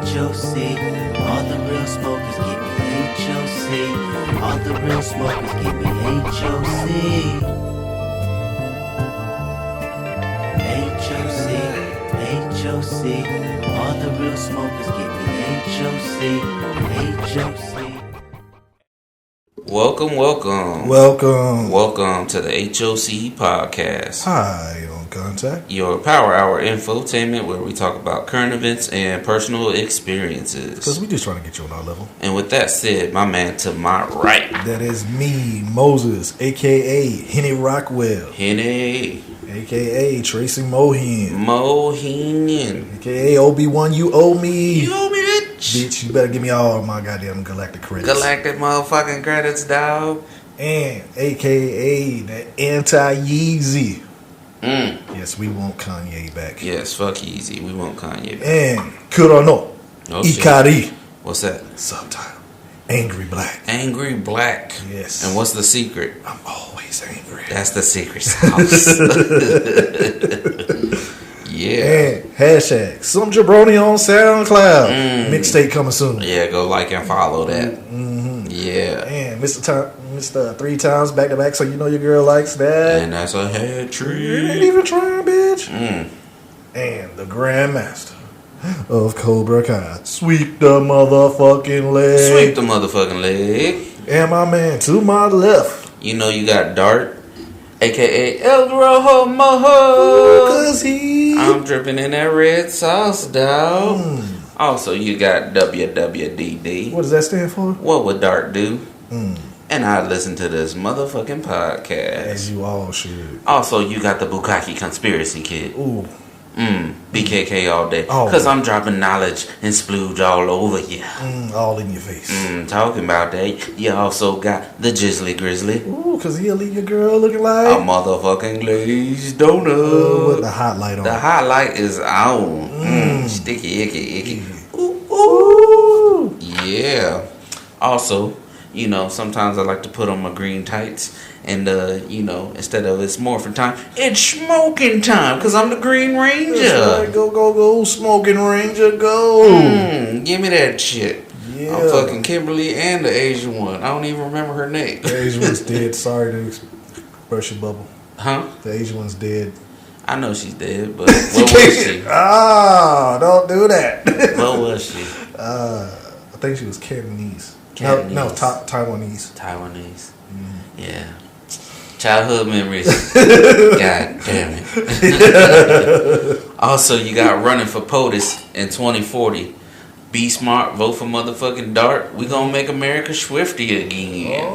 HOC. All the real smokers give me HOC. All the real smokers give me HOC. HOC. All the real smokers give me HOC. Welcome to the HOC podcast. Hi, on contact. Your power hour infotainment where we talk about current events and personal experiences. Because we just trying to get you on our level. And with that said, my man to my right. That is me, Moses, a.k.a. Henny Rockwell. Henny. A.k.a. Tracy Mohin. A.k.a. Obi-Wan, you owe me. You owe me, bitch. Bitch, you better give me all my goddamn galactic credits. Galactic motherfucking credits, dog. And a.k.a. the anti-Yeezy. Yes, we want Kanye back. Yes, fuck Yeezy. We want Kanye back. And Kurono. Oh, Ikari. shit. What's that? Subtitle. Angry Black. Angry Black. Yes. And what's the secret? I'm always angry. That's the secret sauce. Yeah. And hashtag some jabroni on SoundCloud. Mixtape coming soon. Yeah, go like and follow that. Yeah. And Mr. 3 times back to back, so you know your girl likes that. And that's a head You tree. ain't even trying, bitch. And the Grandmaster of Cobra Kai. Sweep the motherfucking leg. Sweep the motherfucking leg. And my man to my left. You know you got Dart, a.k.a. El Rojo Mojo. Cause I'm dripping in that red sauce, dog. Also, you got WWDD. What does that stand for? What would Dart do? And I listen to this motherfucking podcast. As you all should. Also, you got the Bukkake Conspiracy Kid. Ooh. BKK all day. Oh. Because I'm dropping knowledge and splooge all over you. All in your face. Talking about that. You also got the Jizzly Grizzly. Ooh, cause he'll leave your girl looking like A motherfucking glazed donut. with the hot light on. The highlight is on. Sticky, icky. Ooh. Yeah. Also, you know, sometimes I like to put on my green tights. And, you know, instead of it's morphin' time, it's smoking time. Because I'm the Green Ranger. That's right. Go, smoking ranger, go. Give me that shit. Yeah. I'm fucking Kimberly and the Asian one. I don't even remember her name. The Asian one's dead. Sorry to burst your bubble. Huh? The Asian one's dead. I know she's dead, but what was she? Don't do that. What was she? I think she was Cantonese. Cantonese. No, Taiwanese. Taiwanese. Yeah. Childhood memories. God damn it. Also, you got running for POTUS in 2040. Be smart, vote for motherfucking Dart. We gonna make America swifty again.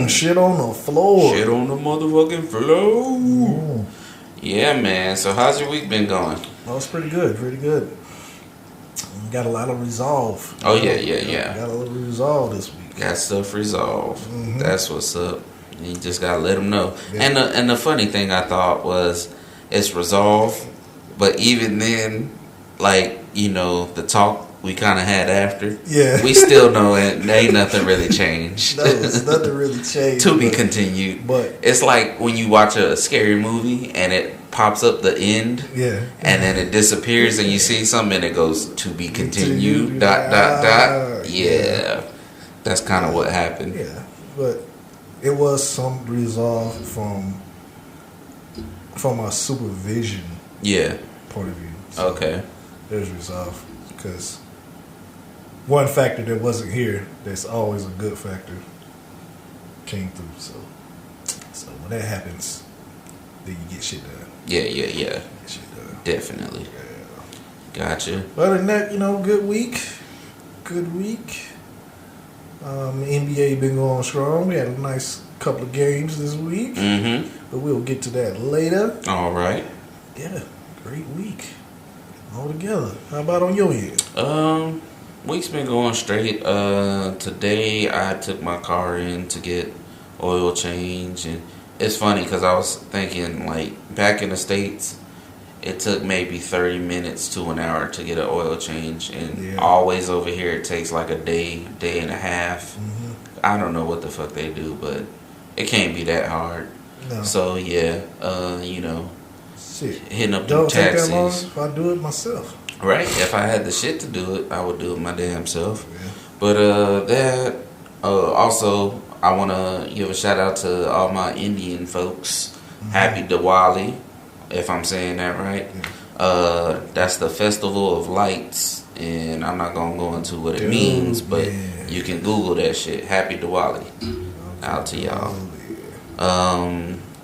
Shit on the floor. Shit on the motherfucking floor. Yeah, man. So how's your week been going? Oh, it's pretty good. Pretty good. We got a lot of resolve. Oh, yeah. Got a little resolve this week. Got stuff resolved. That's what's up. You just gotta let them know. Yeah. And the funny thing I thought was it's resolved, but even then, like, you know, the talk we kind of had after, we still know it ain't nothing really changed. Nothing really changed. To be continued. But it's like when you watch a scary movie and it pops up the end, and then it disappears and you see something and it goes to be continued. ... Yeah, that's kind of what happened. Yeah, but it was some resolve from a supervision point of view. So Okay. There's resolve because one factor that wasn't here that's always a good factor came through. So when that happens, then you get shit done. Yeah. Get shit done. Definitely. Yeah. Gotcha. Other than that, you know, good week. NBA been going strong. We had a nice couple of games this week, but we'll get to that later. All right. Yeah, great week altogether. How about on your end? Week's been going straight. Today I took my car in to get oil change, and it's funny because I was thinking, like, back in the States, it took maybe 30 minutes to an hour to get an oil change, and always over here it takes like a day and a half. I don't know what the fuck they do, but it can't be that hard. No. So yeah, you know, Shit. hitting up Don't them take that long taxis. if I do it myself. Right? If I had the shit to do it, I would do it my damn self. Yeah. But also, I want to give a shout out to all my Indian folks. Happy Diwali, if I'm saying that right. That's the Festival of Lights, and I'm not gonna go into what it means, but you can Google that shit. Happy Diwali, out to y'all.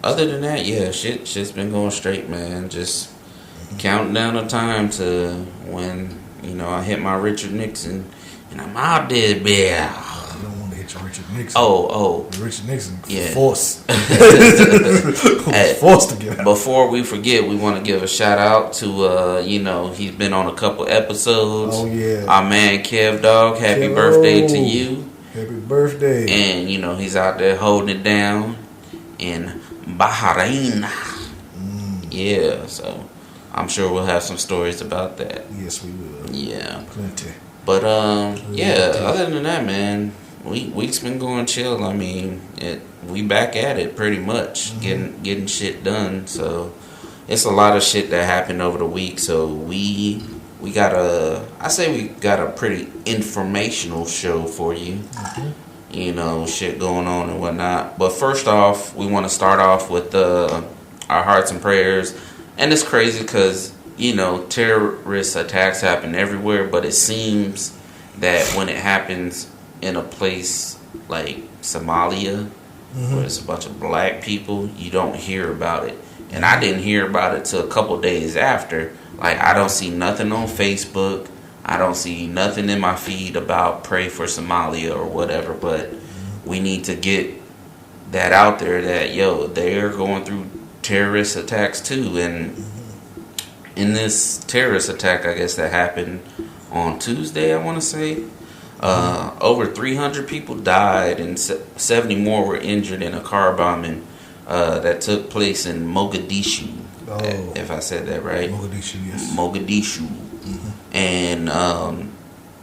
Other than that, yeah, shit's been going straight, man. Just counting down the time to when I hit my Richard Nixon, and I'm out there, bear. You don't want to hit your Richard Nixon. Oh. Richard Nixon Yeah. forced. Hey, forced to get out. Before we forget, we want to give a shout out to he's been on a couple episodes. Oh yeah. Our man Kev Dog, happy Kev. birthday to you. Happy birthday. And he's out there holding it down in Bahrain. Yeah, so I'm sure we'll have some stories about that. Yes, we will. Yeah. Plenty. But other than that, man, week's been going chill. I mean, we back at it pretty much, getting shit done. So it's a lot of shit that happened over the week. So we got a pretty informational show for you. Shit going on and whatnot. But first off, we want to start off with our hearts and prayers. And it's crazy because terrorist attacks happen everywhere, but it seems that when it happens in a place like Somalia, where there's a bunch of black people, you don't hear about it. And I didn't hear about it till a couple days after. Like, I don't see nothing on Facebook. I don't see nothing in my feed about pray for Somalia or whatever. But we need to get that out there that, they're going through terrorist attacks too. And in this terrorist attack, I guess that happened on Tuesday, I want to say, over 300 people died and 70 more were injured in a car bombing that took place in Mogadishu, if I said that right. Mogadishu, yes. Mogadishu. And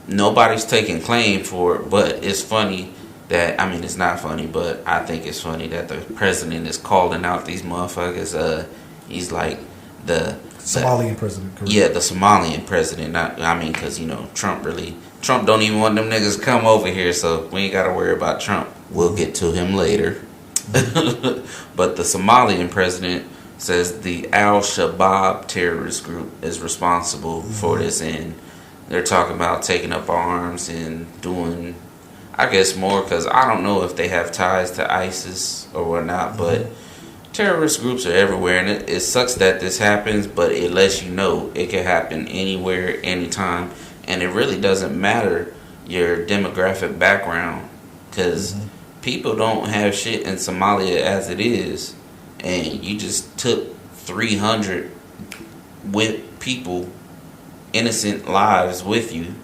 nobody's taking claim for it, but it's funny that, it's not funny, but I think it's funny that the president is calling out these motherfuckers. He's like the Somalian president, correct? Yeah, the Somalian president. Because Trump don't even want them niggas to come over here, so we ain't got to worry about Trump. We'll get to him later. But the Somalian president says the Al-Shabaab terrorist group is responsible for this, and they're talking about taking up arms and doing, I guess, more, because I don't know if they have ties to ISIS or whatnot, but terrorist groups are everywhere, and it sucks that this happens, but it lets you know it can happen anywhere, anytime, and it really doesn't matter your demographic background, because people don't have shit in Somalia as it is, and you just took 300 with people, innocent lives with you,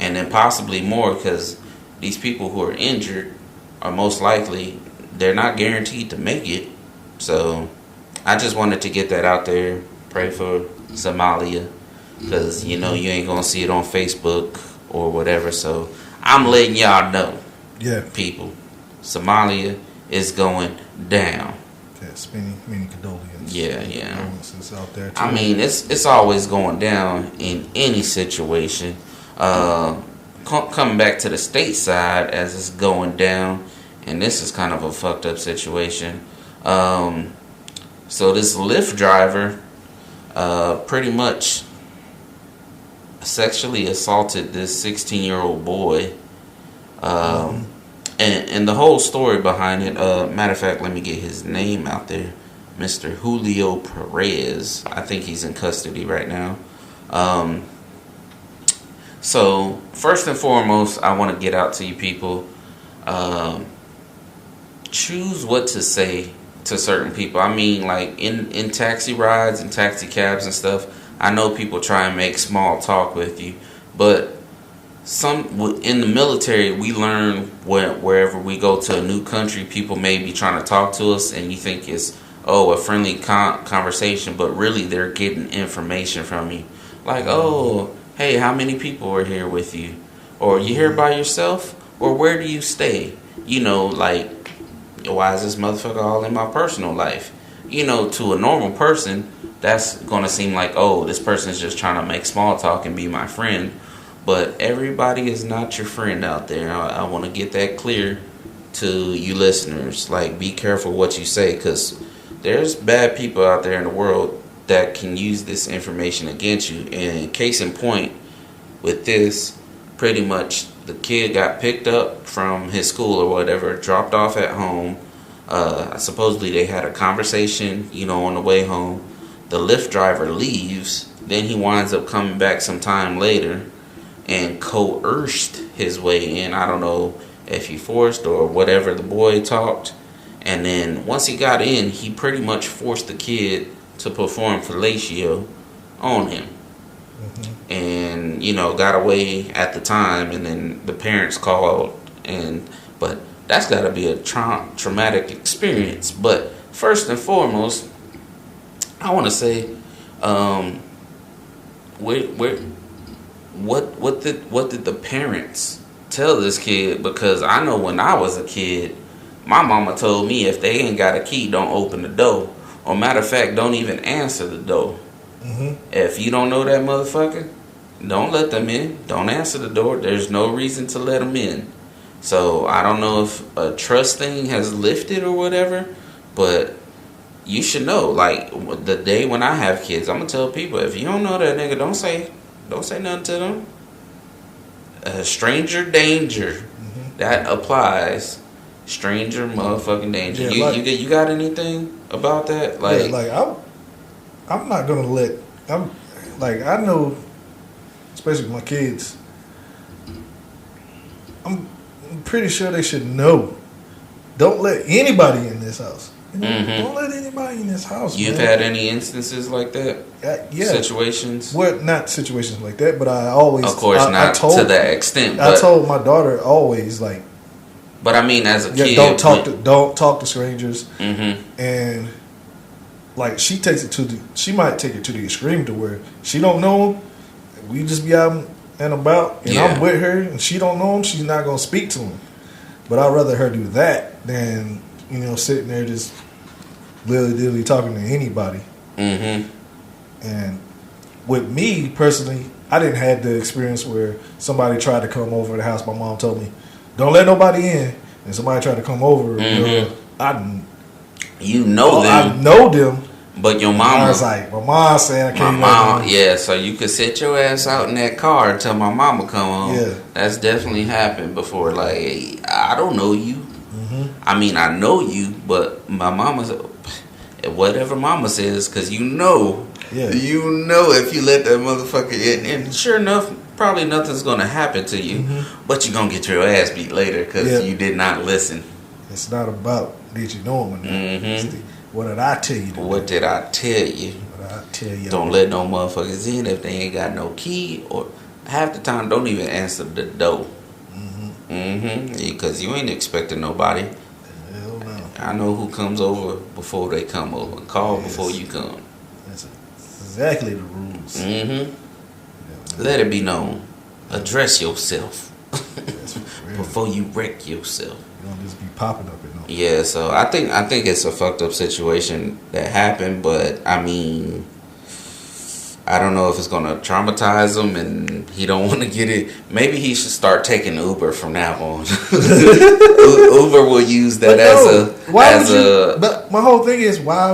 and then possibly more, because these people who are injured are most likely, they're not guaranteed to make it. So I just wanted to get that out there. Pray for Somalia, because you ain't gonna see it on Facebook or whatever. So I'm letting y'all know, people, Somalia is going down. Yes, many condolences. Yeah. Condolences out there too. It's always going down in any situation. Coming back to the state side as it's going down, and this is kind of a fucked up situation. So this Lyft driver pretty much sexually assaulted this 16-year-old boy. And the whole story behind it, matter of fact, let me get his name out there. Mr. Julio Perez. I think he's in custody right now. So first and foremost, I want to get out to you people. Choose what to say to certain people. Like in taxi rides and taxi cabs and stuff, I know people try and make small talk with you, but in the military, we learn wherever we go to a new country, people may be trying to talk to us, and you think it's a friendly conversation, but really they're getting information from you. Like, hey, how many people are here with you? Or you here by yourself? Or where do you stay? Like, why is this motherfucker all in my personal life? To a normal person, that's gonna seem like, oh, this person's just trying to make small talk and be my friend. But everybody is not your friend out there. I want to get that clear to you listeners. Like, be careful what you say, because there's bad people out there in the world that can use this information against you. And case in point, with this, pretty much the kid got picked up from his school or whatever, dropped off at home. Supposedly they had a conversation, on the way home. The Lyft driver leaves. Then he winds up coming back some time later and coerced his way in. I don't know if he forced or whatever, the boy talked. And then once he got in, he pretty much forced the kid to perform fellatio on him. Mm-hmm. And, got away at the time. And then the parents called. But that's got to be a traumatic experience. But first and foremost, I want to say, what did the parents tell this kid? Because I know when I was a kid, my mama told me if they ain't got a key, don't open the door. Or matter of fact, don't even answer the door. Mm-hmm. If you don't know that motherfucker, don't let them in. Don't answer the door. There's no reason to let them in. So I don't know if a trust thing has lifted or whatever, but you should know. Like, the day when I have kids, I'm gonna tell people, if you don't know that nigga, don't say nothing to them. Stranger danger. Mm-hmm. That applies. Stranger motherfucking danger. Yeah, you got anything about that? Like, I'm not gonna let. I know, especially my kids. I'm pretty sure they should know. Don't let anybody in this house. Mm-hmm. Don't let anybody in this house. You've had any instances like that? Yeah. Situations? Well, not situations like that, but I always. Of course, not to that extent. I told my daughter always, like. But I mean, as a kid, don't talk to strangers. Mm-hmm. And like, she might take it to the extreme to where she don't know him. We just be out and about, and I'm with her, and she don't know him. She's not gonna speak to him. But I'd rather her do that than sitting there just dilly talking to anybody. Mm-hmm. And with me personally, I didn't have the experience where somebody tried to come over the house. My mom told me, don't let nobody in. And somebody tried to come over. Mm-hmm. I know them. But your mama. I was like, my mom saying I can't. My mom, yeah. So you could sit your ass out in that car until my mama come home. Yeah, that's definitely happened before. Like, hey, I don't know you. Mm-hmm. I mean, I know you, but my mama, whatever mama says, because if you let that motherfucker in, and sure enough, probably nothing's gonna happen to you, mm-hmm. but you're gonna get your ass beat later because you did not listen. It's not about did you know him or not. Mm-hmm. What did I tell you? What did I tell you? What did I tell you? Don't let no motherfuckers in if they ain't got no key, or half the time don't even answer the door. Because you ain't expecting nobody. Hell no. I know who comes over before they come over. Call before you come. That's exactly the rules. Let it be known. Address yourself before you wreck yourself. You don't just be popping up and all. Yeah, so I think it's a fucked up situation that happened, but I mean, I don't know if it's gonna traumatize him and he don't want to get it. Maybe he should start taking Uber from now on. Uber will use that But my whole thing is why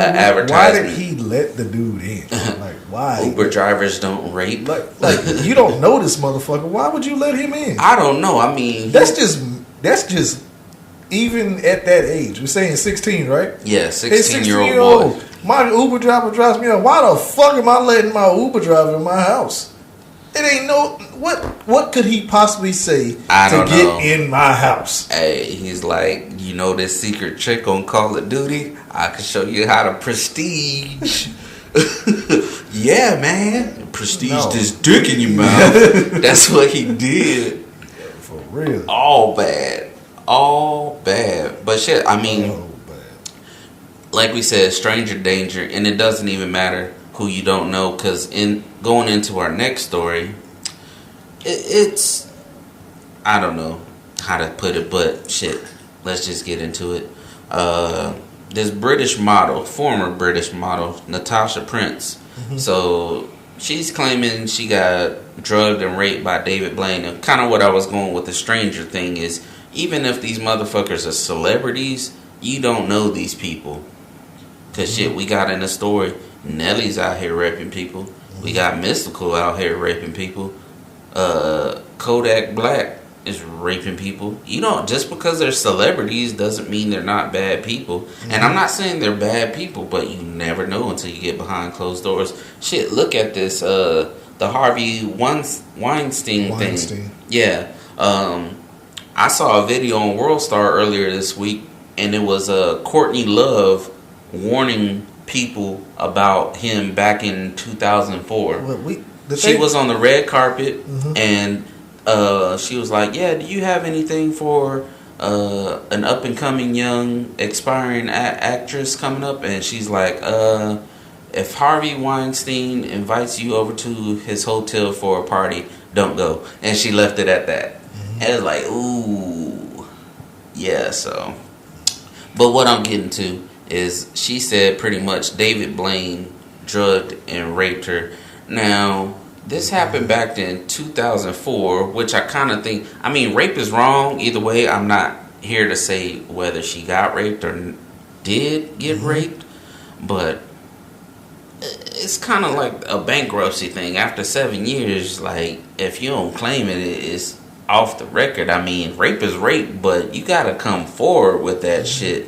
did he let the dude in? Like, why? Uber drivers don't rape. Like you don't know this motherfucker. Why would you let him in? I don't know. I mean, that's just even at that age. We're saying 16, right? Yeah, 16-year-old boy. My Uber driver drives me up. Why the fuck am I letting my Uber driver in my house? It ain't no what could he possibly say to get in my house? Hey, he's like, this secret trick on Call of Duty? I can show you how to prestige. Yeah, man. Prestige this dick in your mouth. That's what he did. For real. All bad. But shit, I mean, like we said, stranger danger, and it doesn't even matter who you don't know, because in going into our next story, it's I don't know how to put it, but shit, let's just get into it. this British model, former British model, Natasha Prince. So she's claiming she got drugged and raped by David Blaine. And kind of what I was going with the stranger thing is, even if these motherfuckers are celebrities, you don't know these people. Because shit, we got in the story, Nelly's out here raping people. We got Mystical out here raping people. Kodak Black is raping people. You know, just because they're celebrities doesn't mean they're not bad people. And I'm not saying they're bad people, but you never know until you get behind closed doors. Shit, look at this, the Harvey Weinstein thing. Yeah. I saw a video on World Star earlier this week, and it was Courtney Love warning people about him back in 2004. She was on the red carpet, and she was like, yeah, do you have anything for an up-and-coming young aspiring actress coming up? And she's like, if Harvey Weinstein invites you over to his hotel for a party, don't go. And she left it at that. And it's like, ooh, yeah, so. But what I'm getting to is she said pretty much David Blaine drugged and raped her. Now, this happened back in 2004, which I kind of think, I mean, rape is wrong. Either way, I'm not here to say whether she got raped or did get raped. But it's kind of like a bankruptcy thing. After 7 years, like, if you don't claim it, it's off the record. I mean, rape is rape, but you got to come forward with that shit.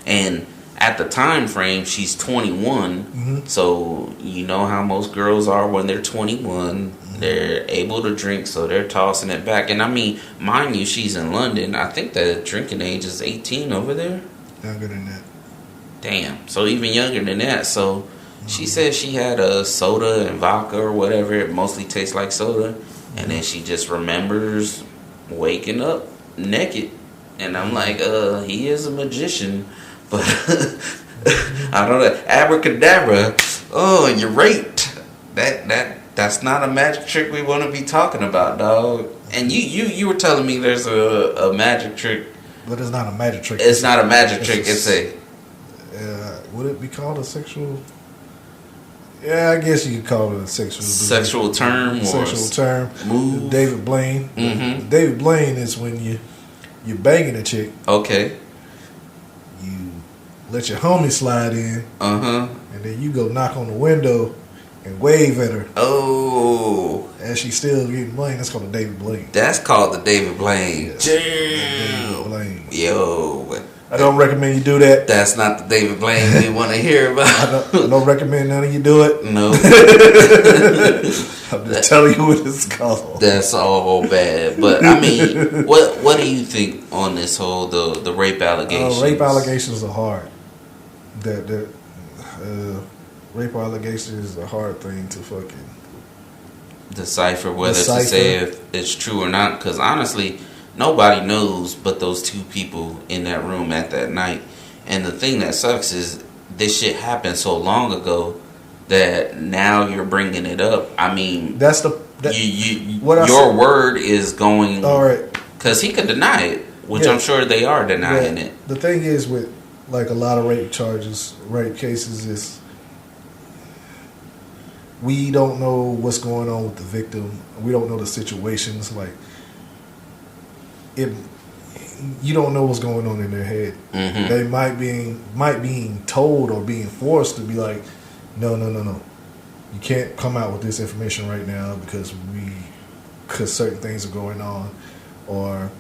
And at the time frame, she's 21, so you know how most girls are when they're 21. They're able to drink, so they're tossing it back. And I mean, mind you, she's in London. I think the drinking age is 18 over there. Younger than that. Damn, so even younger than that. So she said she had a soda and vodka or whatever. It mostly tastes like soda. And then she just remembers waking up naked. And I'm like, he is a magician. But I don't know. Abracadabra. Oh, and you're raped. That's not a magic trick we want to be talking about, dog. And you were telling me there's a magic trick. But it's not a magic trick. It's not a magic trick. It's a. Would it be called a sexual? Yeah, I guess you could call it a sexual term. Sexual term. Move. David Blaine. David Blaine is when you're banging a chick. Okay. You let your homie slide in. And then you go knock on the window and wave at her. Oh. And she's still getting blamed. That's called a David Blaine. That's called the David Blaine. Yes. Damn. David Blaine. Yo. I don't recommend you do that. That's not the David Blaine we want to hear about. I don't recommend none of you do it. No. I'm just telling you what it's called. That's all bad. But I mean, what do you think on this whole the rape allegations? Rape allegations are hard. Rape allegations is a hard thing to fucking decipher whether to say if it's true or not. Because honestly, nobody knows but those two people in that room at that night. And the thing that sucks is this shit happened so long ago that now you're bringing it up. I mean, that's your word is going. All right, because he could deny it, which I'm sure they are denying it. The thing is with like a lot of rape cases is we don't know what's going on with the victim. We don't know the situations. Like, you don't know what's going on in their head. They might being told or being forced to be like, no, you can't come out with this information right now because certain things are going on, or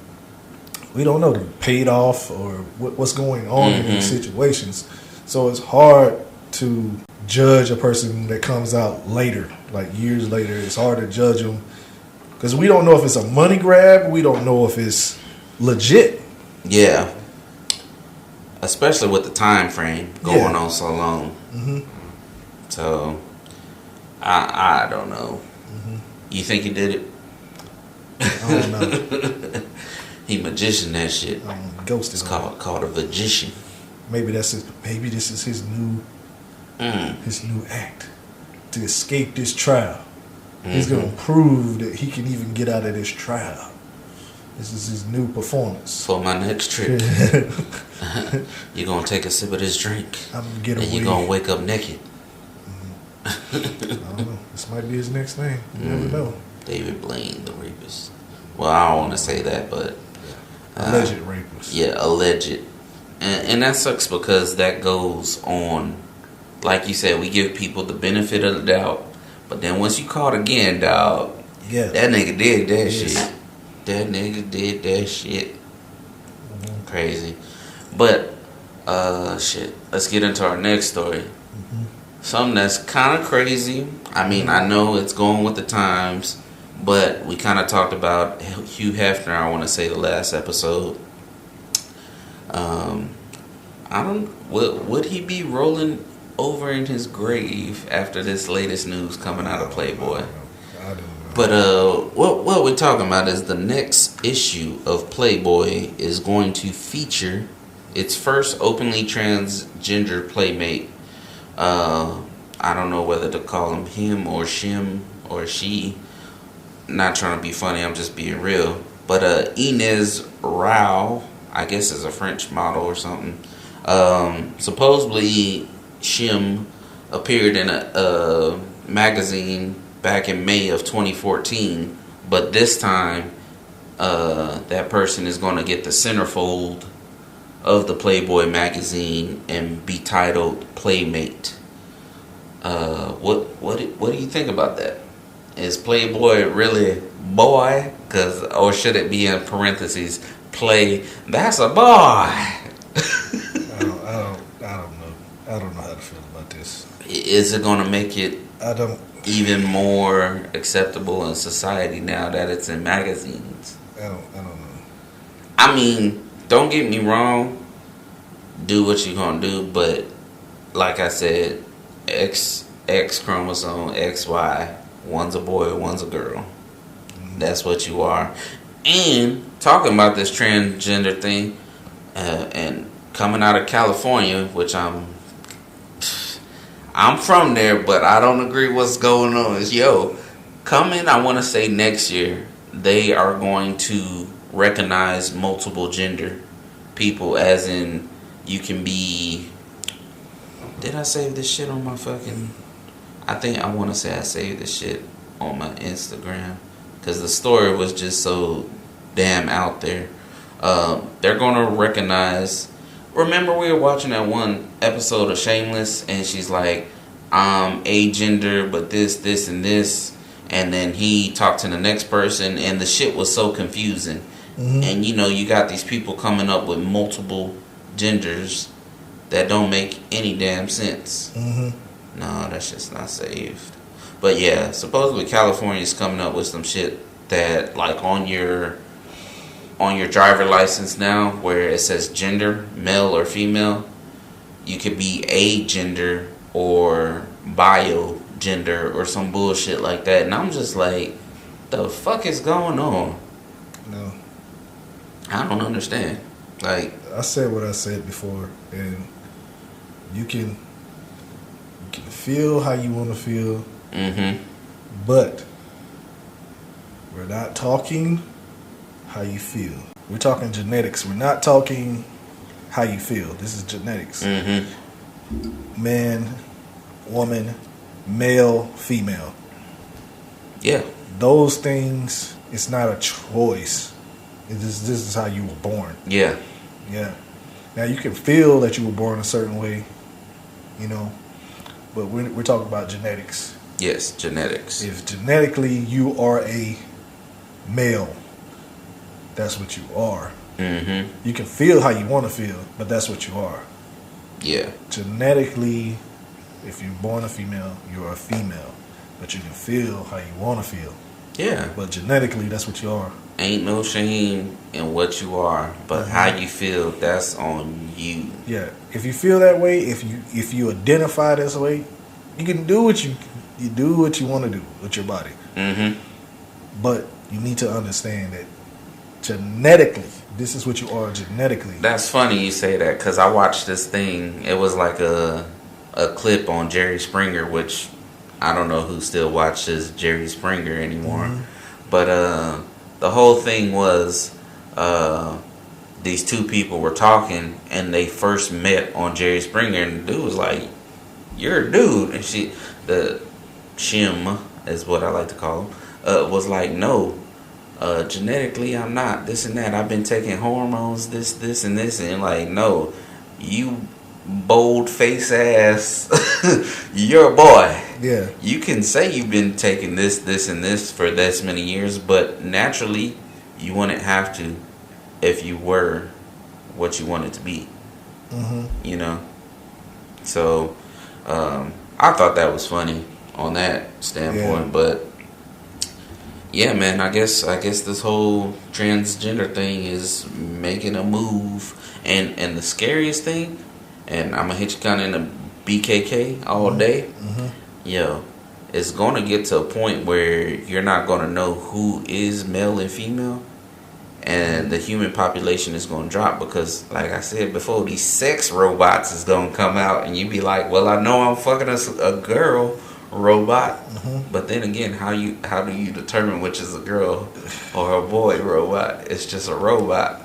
we don't know, they're paid off, or what's going on in these situations. So it's hard to judge a person that comes out later, like years later. It's hard to judge them because we don't know if it's a money grab. We don't know if it's legit. Yeah. Especially with the time frame going on so long. So, I don't know. You think he did it? I don't know. He magician that shit. Ghosted. It's called a magician. Maybe this is his new act to escape this trial. He's gonna prove that he can even get out of this trial. This is his new performance. For my next trip, you're gonna take a sip of this drink, I'm gonna get and away. you're gonna wake up naked. I don't know. This might be his next name. You never know. David Blaine, the rapist. Well, I don't want to say that, but Alleged rapist. yeah, alleged, and that sucks because that goes on. Like you said, we give people the benefit of the doubt, but then once you caught again, dog, Yeah. that nigga did that Yes. shit. That nigga did that shit. Crazy. But, shit. Let's get into our next story. Something that's kind of crazy. I mean, I know it's going with the times, but we kind of talked about Hugh Hefner, I want to say, the last episode. Would he be rolling over in his grave after this latest news coming out of Playboy? I don't know. But what we're talking about is the next issue of Playboy is going to feature its first openly transgender playmate. I don't know whether to call him or shim or she. Not trying to be funny, I'm just being real. But Inez Rao, I guess is a French model or something. Supposedly Shim appeared in a magazine back in May of 2014, but this time that person is going to get the centerfold of the Playboy magazine and be titled Playmate. What do you think about that? Is Playboy really boy? Or should it be in parentheses play? That's a boy. I don't know. I don't know how to feel about this. Is it going to make it I don't. even more acceptable in society now that it's in magazines? I don't know. I mean, don't get me wrong. Do what you're gonna do, but like I said, X chromosome, XY. One's a boy, one's a girl. That's what you are. And talking about this transgender thing, and coming out of California, which I'm from there, but I don't agree what's going on. Is coming, I want to say next year, they are going to recognize multiple gender people, as in you can be. Did I save this shit on my fucking? I want to say I saved this shit on my Instagram because the story was just so damn out there. They're going to recognize. Remember we were watching that one episode of Shameless and she's like, I'm agender, but this, and this. And then he talked to the next person and the shit was so confusing. Mm-hmm. And you got these people coming up with multiple genders that don't make any damn sense. Mm-hmm. No, that's just not saved. But yeah, supposedly California's coming up with some shit that like on your driver license now where it says gender, male or female, you could be a gender or bio gender or some bullshit like that. And I'm just like, the fuck is going on? No. I don't understand. Like, I said what I said before, and you can feel how you want to feel, but we're not talking how you feel. We're talking genetics. We're not talking how you feel. This is genetics. Man, woman, male, female. Yeah. Those things, it's not a choice. This is how you were born. Yeah. Yeah. Now you can feel that you were born a certain way, but we're talking about genetics. Yes, genetics. If genetically you are a male, that's what you are. You can feel how you want to feel, but that's what you are. Yeah. Genetically, if you're born a female, you're a female, but you can feel how you want to feel. Yeah. But genetically, that's what you are. Ain't no shame in what you are, but how you feel, that's on you. Yeah. If you feel that way, if you identify this way, you can do what you do what you want to do with your body. But you need to understand that genetically, this is what you are genetically. That's funny you say that because I watched this thing. It was like a clip on Jerry Springer, which I don't know who still watches Jerry Springer anymore. But the whole thing was these two people were talking, and they first met on Jerry Springer, and the dude was like, "You're a dude," and the Shim is what I like to call him, was like, "No, genetically I'm not this and that. I've been taking hormones, this and this," and like, "No, you bold face ass, you're a boy. Yeah. You can say you've been taking this and this for this many years, but naturally you wouldn't have to if you were what you wanted to be." You know? So I thought that was funny on that standpoint, but yeah, man, I guess this whole transgender thing is making a move, and the scariest thing, and I'm gonna hit you kind of in the BKK all day. Yo, it's gonna get to a point where you're not gonna know who is male and female, and the human population is gonna drop because, like I said before, these sex robots is gonna come out, and you be like, "Well, I know I'm fucking a girl robot," but then again, how do you determine which is a girl or a boy robot? It's just a robot.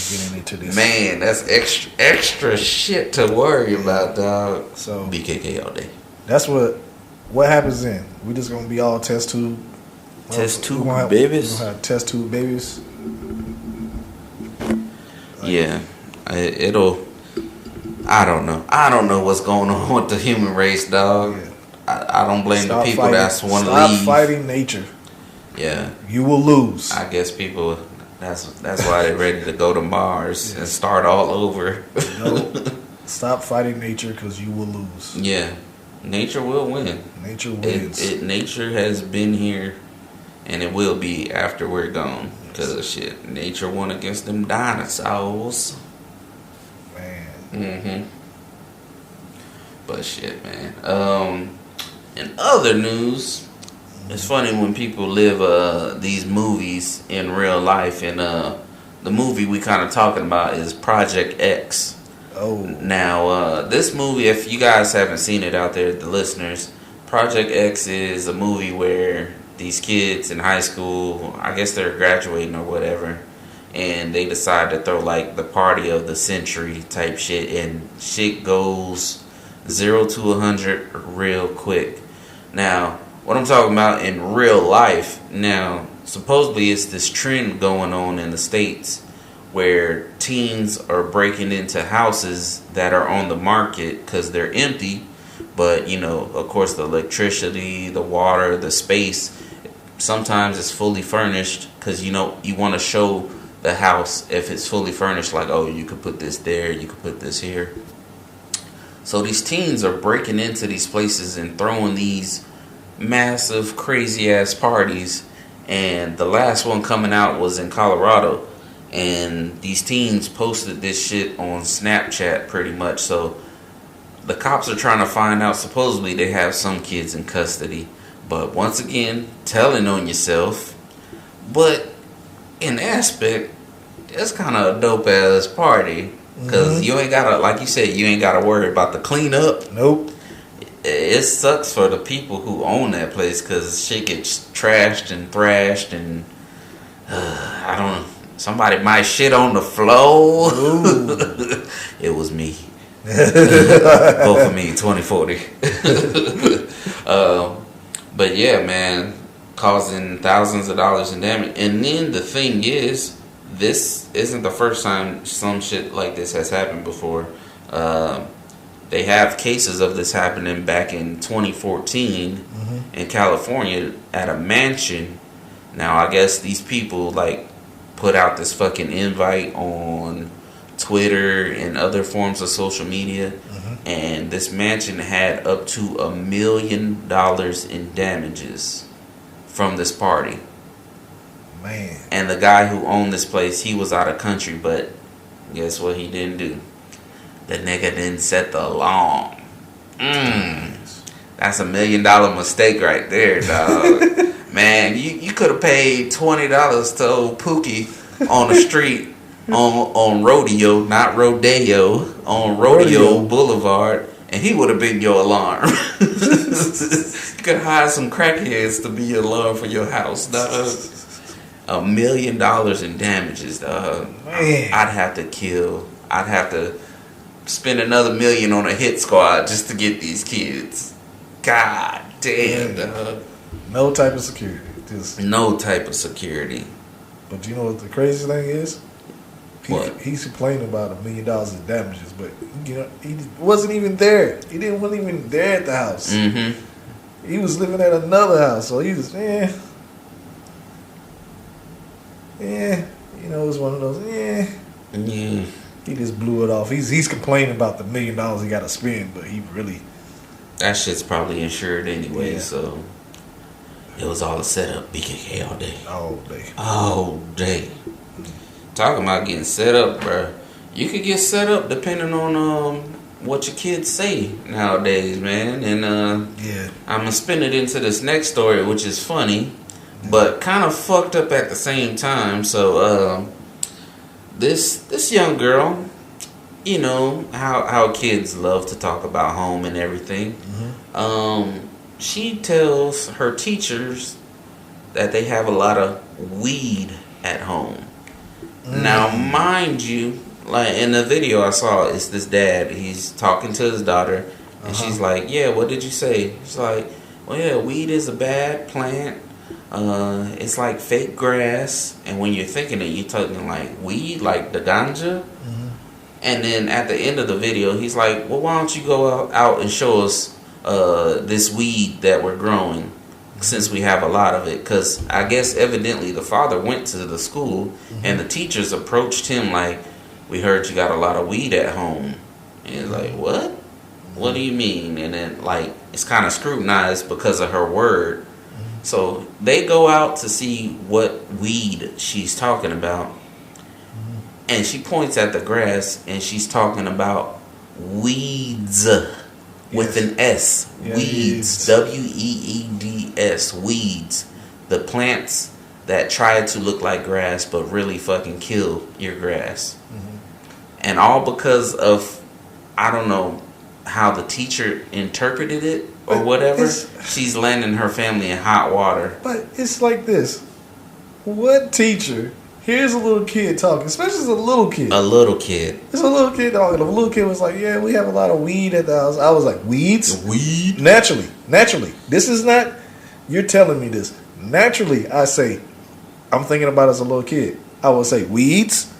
Getting into this, man, that's extra shit to worry about, dog. So BKK all day. That's what happens then. We just gonna be all test tube babies. We're gonna have test tube babies. Yeah, it'll. I don't know. I don't know what's going on with the human race, dog. Yeah. I don't blame the people that's want to leave. Stop fighting nature. Yeah, you will lose. I guess people. That's why they're ready to go to Mars and start all over. No, stop fighting nature because you will lose. Yeah, nature will win. Nature wins. Nature has been here, and it will be after we're gone. Because shit, nature won against them dinosaurs. Man. But shit, man. In other news, it's funny when people live these movies in real life, and the movie we kind of talking about is Project X. Oh. Now, this movie, if you guys haven't seen it out there, the listeners, Project X is a movie where these kids in high school, I guess they're graduating or whatever, and they decide to throw like the party of the century type shit, and shit goes 0 to 100 real quick. Now, what I'm talking about in real life, now, supposedly it's this trend going on in the States where teens are breaking into houses that are on the market because they're empty, but, you know, of course, the electricity, the water, the space, sometimes it's fully furnished because, you know, you want to show the house if it's fully furnished, like, oh, you could put this there, you could put this here. So these teens are breaking into these places and throwing these massive, crazy-ass parties, and the last one coming out was in Colorado, and these teens posted this shit on Snapchat pretty much, so the cops are trying to find out. Supposedly they have some kids in custody, but once again, telling on yourself. But in aspect, it's kind of a dope-ass party, because you ain't gotta, like you said, you ain't gotta worry about the cleanup. Nope. It sucks for the people who own that place because shit gets trashed and thrashed, and I don't know. Somebody might shit on the floor. It was me. Vote for me, 2040. But yeah, man, causing thousands of dollars in damage. And then the thing is, this isn't the first time some shit like this has happened before. They have cases of this happening back in 2014 in California at a mansion. Now, I guess these people like put out this fucking invite on Twitter and other forms of social media, and this mansion had up to $1 million in damages from this party. Man. And the guy who owned this place, he was out of country, but guess what he didn't do? The nigga didn't set the alarm. That's $1 million mistake right there, dog. Man, you could have paid $20 to old Pookie on the street on Rodeo, not Rodeo, on Rodeo Boulevard, and he would have been your alarm. You could hire some crackheads to be your alarm for your house, dog. $1 million in damages, dog. Man. I'd have to kill. I'd have to spend another $1 million on a hit squad just to get these kids. God damn, dog. No type of security. Just no type of security. But you know what the crazy thing is? What? He's complaining about $1 million in damages, but you know he wasn't even there. Wasn't even there at the house. Mm-hmm. He was living at another house, so he was yeah. You know, it was one of those yeah. Yeah. He just blew it off. He's complaining about the $1 million he got to spend, but he really that shit's probably insured anyway, Yeah. so it was all a setup. BKK all day. all day. All day. Talking about getting set up, bro. You could get set up depending on what your kids say nowadays, man. And Yeah. I'm gonna spin it into this next story, which is funny, but kind of fucked up at the same time. So this young girl, you know how kids love to talk about home and everything. She tells her teachers that they have a lot of weed at home. Now, mind you, like in the video I saw, it's this dad. He's talking to his daughter, and she's like, "Yeah, what did you say?" She's like, "Well, yeah, weed is a bad plant. It's like fake grass, and when you're thinking it, you're talking like weed, like the ganja." And then at the end of the video, he's like, "Well, why don't you go out and show us this weed that we're growing, since we have a lot of it?" Because I guess evidently the father went to the school, and the teachers approached him like, "We heard you got a lot of weed at home." And he's like, "What? What do you mean?" And then like it's kind of scrutinized because of her word. So they go out to see what weed she's talking about. And she points at the grass and she's talking about weeds with an S. Yeah, Weeds. WEEDS. Weeds. The plants that try to look like grass but really fucking kill your grass. And all because of, I don't know how the teacher interpreted it or But whatever. it's- She's landing her family in hot water. But it's like this. What teacher here's a little kid talking, especially as a little kid. A little kid. It's a little kid talking. The little kid was like, "Yeah, we have a lot of weed at the house." I was like, "Weeds? Weed? Naturally. This is not, you're telling me this. Naturally, I say, I'm thinking about it as a little kid. I will say, weeds?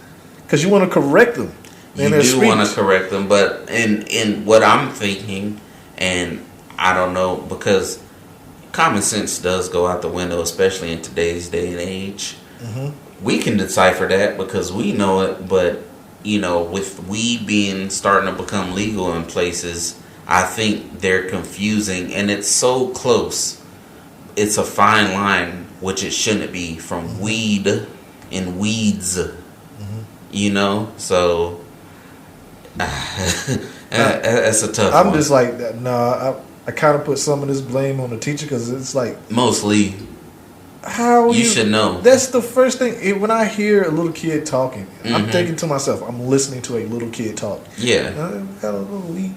Because you want to correct them. You do want to correct them, but in what I'm thinking, and I don't know, because common sense does go out the window, especially in today's day and age. We can decipher that because we know it, but you know, with weed being starting to become legal in places, I think they're confusing, and it's so close. It's a fine line, which it shouldn't be, from weed and weeds. You know, so that's a tough one. I'm just like, I kind of put some of this blame on the teacher because it's like, mostly. how You should know. That's the first thing. When I hear a little kid talking, I'm thinking to myself, I'm listening to a little kid talk. Yeah. Got a little weed.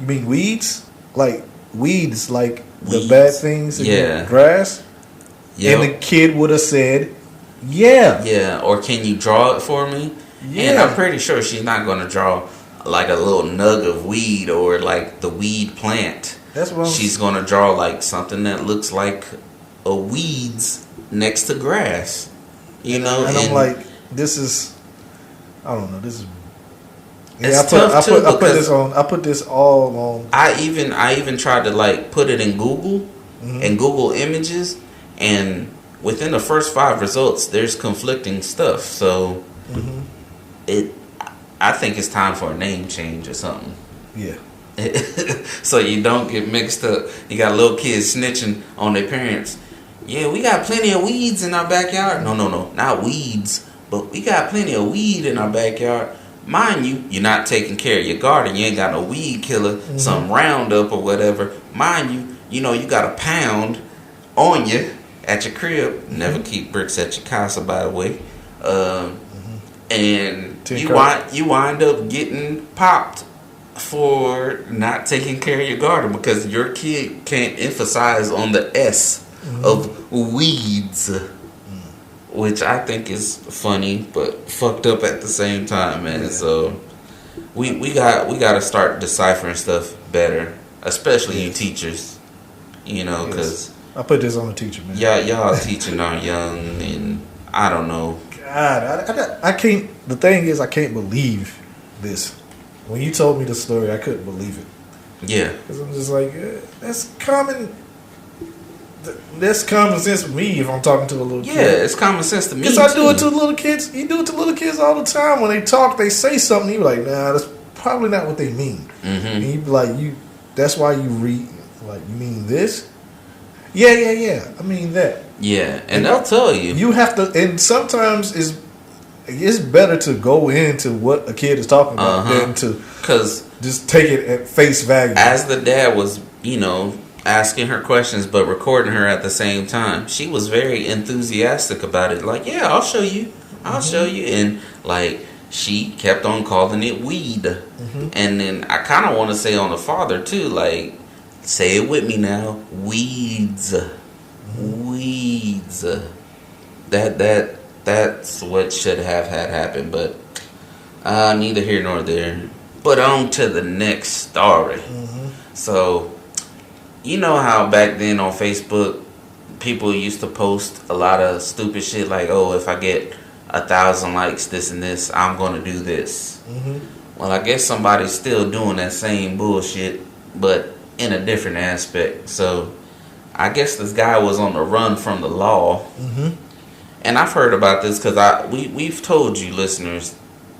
You mean weeds? Like weeds, like the Weeds. bad things in Yeah. the grass? Yep. And the kid would have said, yeah. Yeah, or can you draw it for me? Yeah. And I'm pretty sure she's not going to draw like a little nug of weed or like the weed plant. That's what I'm She's going to draw like something that looks like a weeds next to grass. You know? And I'm like, this is, I don't know, this is. It's I tough too, because I put this all on. I even tried to like put it in Google and Google Images, and within the first 5 results, there's conflicting stuff. So I think it's time for a name change or something. Yeah. So you don't get mixed up. You got little kids snitching on their parents. Yeah, we got plenty of weeds in our backyard. No, not weeds, but we got plenty of weed in our backyard. Mind you, you're not taking care of your garden. You ain't got no weed killer, some Roundup or whatever. Mind you, you know you got a pound on you at your crib. Never keep bricks at your casa, by the way. And you wind up getting popped for not taking care of your garden because your kid can't emphasize on the S of weeds. which I think is funny but fucked up at the same time, man. So we got to start deciphering stuff better, especially you teachers. You know, because I put this on the teacher, man. Y'all teaching our young, and I don't know. God, I can't. The thing is, I can't believe this. When you told me the story, I couldn't believe it. Yeah, because I'm just like, that's common. That's common sense for me if I'm talking to a little kid. Yeah, it's common sense to me. Because I do it to little kids. You do it to little kids all the time. When they talk, they say something. You be like, nah, that's probably not what they mean. Mm-hmm. And you be like, that's why you read. Like, you mean this? Yeah. I mean that. Yeah, and they'll tell you. You have to, and sometimes it's better to go into what a kid is talking about than to just take it at face value. As the dad was, asking her questions but recording her at the same time, she was very enthusiastic about it. Like, yeah, I'll show you. And like, she kept on calling it weed. Mm-hmm. And then I kind of want to say on the father too, like, say it with me now, weeds. Mm-hmm. Weeds. That's what should have had happen, but neither here nor there. But on to the next story. Mm-hmm. So, you know how back then on Facebook, people used to post a lot of stupid shit like, oh, if I get 1,000 likes, this and this, I'm going to do this. Mm-hmm. Well, I guess somebody's still doing that same bullshit, but in a different aspect. So, I guess this guy was on the run from the law. Mm-hmm. And I've heard about this because we've told you, listeners,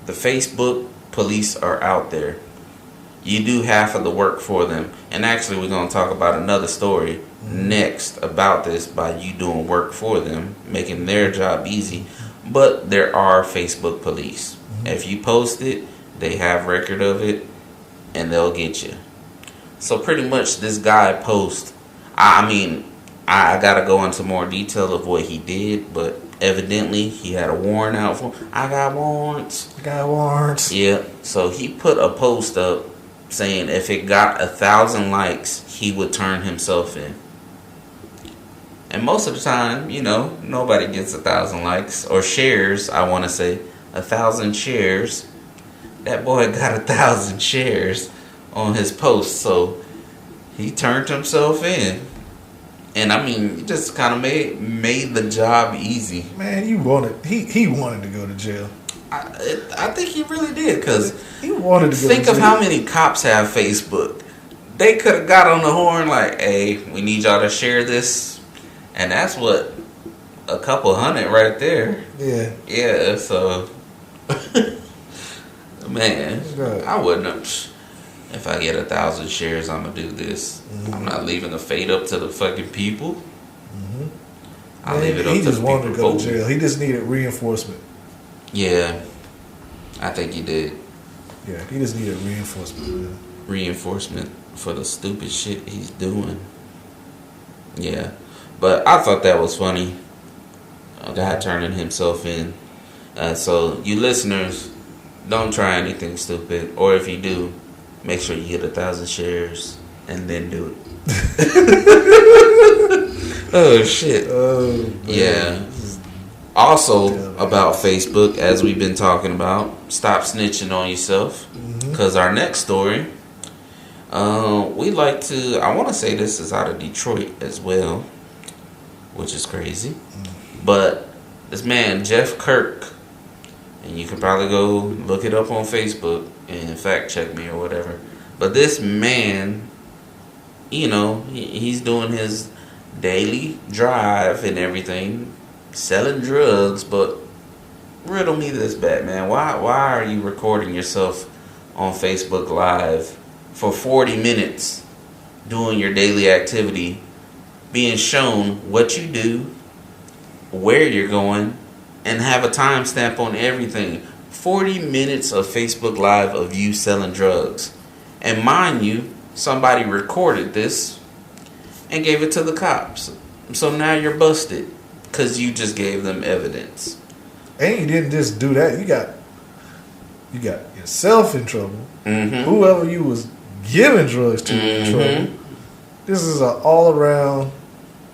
the Facebook police are out there. You do half of the work for them. And actually, we're going to talk about another story next about this, by you doing work for them, making their job easy. But there are Facebook police. Mm-hmm. If you post it, they have record of it, and they'll get you. So pretty much this guy post, I got to go into more detail of what he did, but evidently he had a warrant out for him. I got warrants. Yeah. So he put a post up saying if it got 1,000 likes, he would turn himself in. And most of the time, nobody gets 1,000 likes or shares. I want to say 1,000 shares. That boy got 1,000 shares on his post, so he turned himself in. And he just kind of made the job easy. Man, he wanted to go to jail. I think he really did, because he wanted to go think to of jail. how many cops have Facebook. They could have got on the horn like, hey, we need y'all to share this. And that's what, a couple hundred right there. Yeah. Yeah, so, man, I wouldn't have. If I get 1,000 shares, I'm going to do this. Mm-hmm. I'm not leaving the fate up to the fucking people. Mm-hmm. I'll leave it up to the people. He just wanted to go to jail. He just needed reinforcement. Yeah, I think he did. Yeah, he just needed reinforcement. Man. Reinforcement for the stupid shit he's doing. Yeah, but I thought that was funny. A guy turning himself in. So you listeners, don't try anything stupid, or if you do, make sure you get 1,000 shares and then do it. Oh shit. Oh, yeah. Also about Facebook, as we've been talking about, stop snitching on yourself. Because our next story, we like to, I want to say this is out of Detroit as well, which is crazy. But this man, Jeff Kirk, and you can probably go look it up on Facebook and fact check me or whatever. But this man, he's doing his daily drive and everything, selling drugs. But riddle me this, Batman. Why are you recording yourself on Facebook Live for 40 minutes doing your daily activity, being shown what you do, where you're going, and have a timestamp on everything? 40 minutes of Facebook Live of you selling drugs. And mind you, somebody recorded this and gave it to the cops. So now you're busted because you just gave them evidence. And you didn't just do that. You got yourself in trouble. Mm-hmm. Whoever you was giving drugs to in trouble. This is an all-around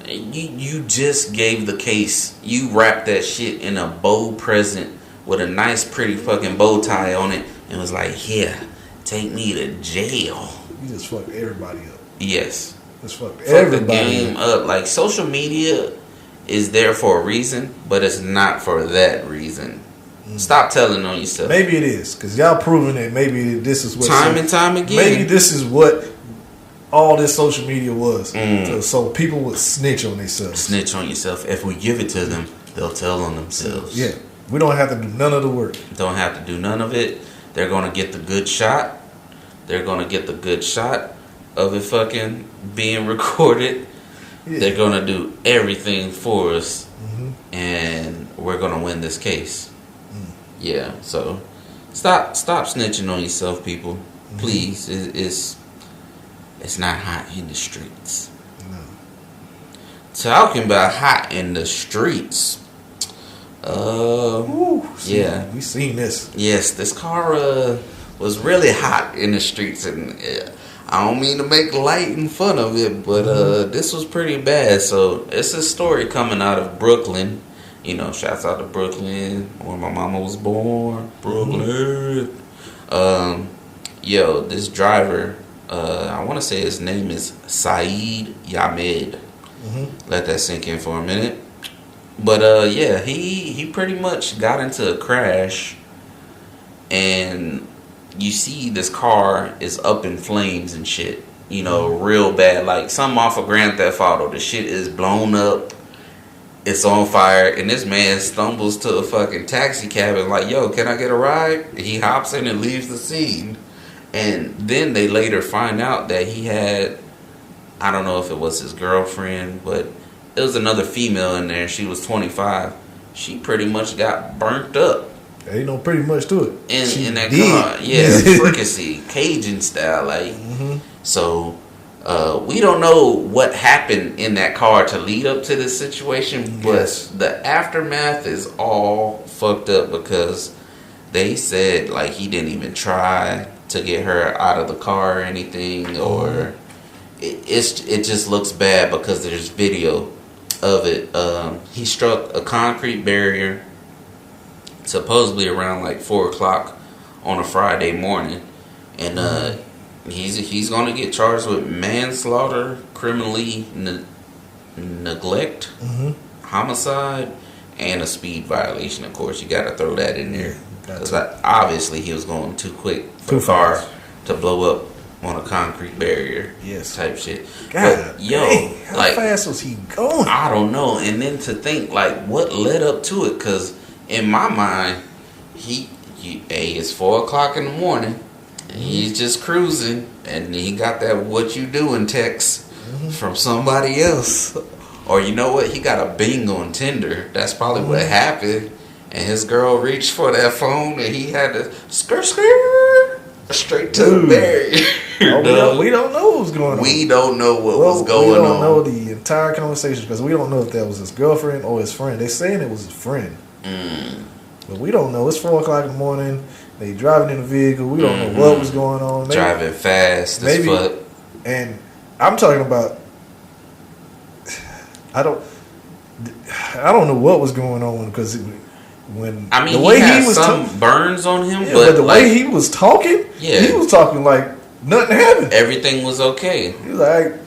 You just gave the case. You wrapped that shit in a bow present with a nice, pretty fucking bow tie on it, and was like, "Here, take me to jail." You just fucked everybody up. Yes. Just fucked Fuck everybody the game up. Like, social media is there for a reason, but it's not for that reason. Stop telling on yourself. Maybe it is, because y'all proving that maybe this is what time and time again. Maybe this is what all this social media was. So people would snitch on themselves. Snitch on yourself. If we give it to them, they'll tell on themselves. Yeah. We don't have to do none of the work. Don't have to do none of it. They're going to get the good shot. They're going to get the good shot of it fucking being recorded. Yeah. They're going to do everything for us. And we're going to win this case. Yeah. So stop snitching on yourself, people. Please. It's not hot in the streets. No. Talking about hot in the streets. Yeah, we seen this. Yes, this car was really hot in the streets, and I don't mean to make light and fun of it, but this was pretty bad. So it's a story coming out of Brooklyn. You know, shouts out to Brooklyn, where my mama was born. Brooklyn. Yo, this driver, I want to say his name is CHIYYUURRPP. Let that sink in for a minute. But yeah, he pretty much got into a crash, and you see this car is up in flames and shit. You know, real bad, like something off of Grand Theft Auto. The shit is blown up. It's on fire, and this man stumbles to a fucking taxi cab and like, "Yo, can I get a ride?" He hops in and leaves the scene. And then they later find out that he had, I don't know if it was his girlfriend, but it was another female in there. She was 25. She pretty much got burnt up. There ain't no pretty much to it. In that car. Yeah, fricassee, Cajun style. Like, so we don't know what happened in that car to lead up to this situation, but the aftermath is all fucked up because they said like he didn't even try to get her out of the car or anything, or it just looks bad because there's video of it. He struck a concrete barrier supposedly around like 4:00 on a Friday morning, and he's gonna get charged with manslaughter, criminally neglect, homicide, and a speed violation. Of course, you got to throw that in there because obviously he was going too quick for a car to blow up on a concrete barrier. Type shit. God, but yo, dang, how like, fast was he going? I don't know. And then to think like what led up to it, because in my mind, it's 4:00 in the morning. And he's just cruising, and he got that "what you doing" text from somebody else. Or you know what? He got a bing on Tinder. That's probably what happened. And his girl reached for that phone, and he had to skirt straight to the barrier. We don't know what was going on. We don't know what was going on. We don't know the entire conversation because we don't know if that was his girlfriend or his friend. They're saying it was his friend. But we don't know. It's 4:00 in the morning. They driving in a vehicle. We don't know what was going on. Maybe, driving fast as fuck. And I'm talking about, I don't know what was going on because when the way he was some burns on him, but the way he was talking, he was talking like nothing happened. Everything was okay. He was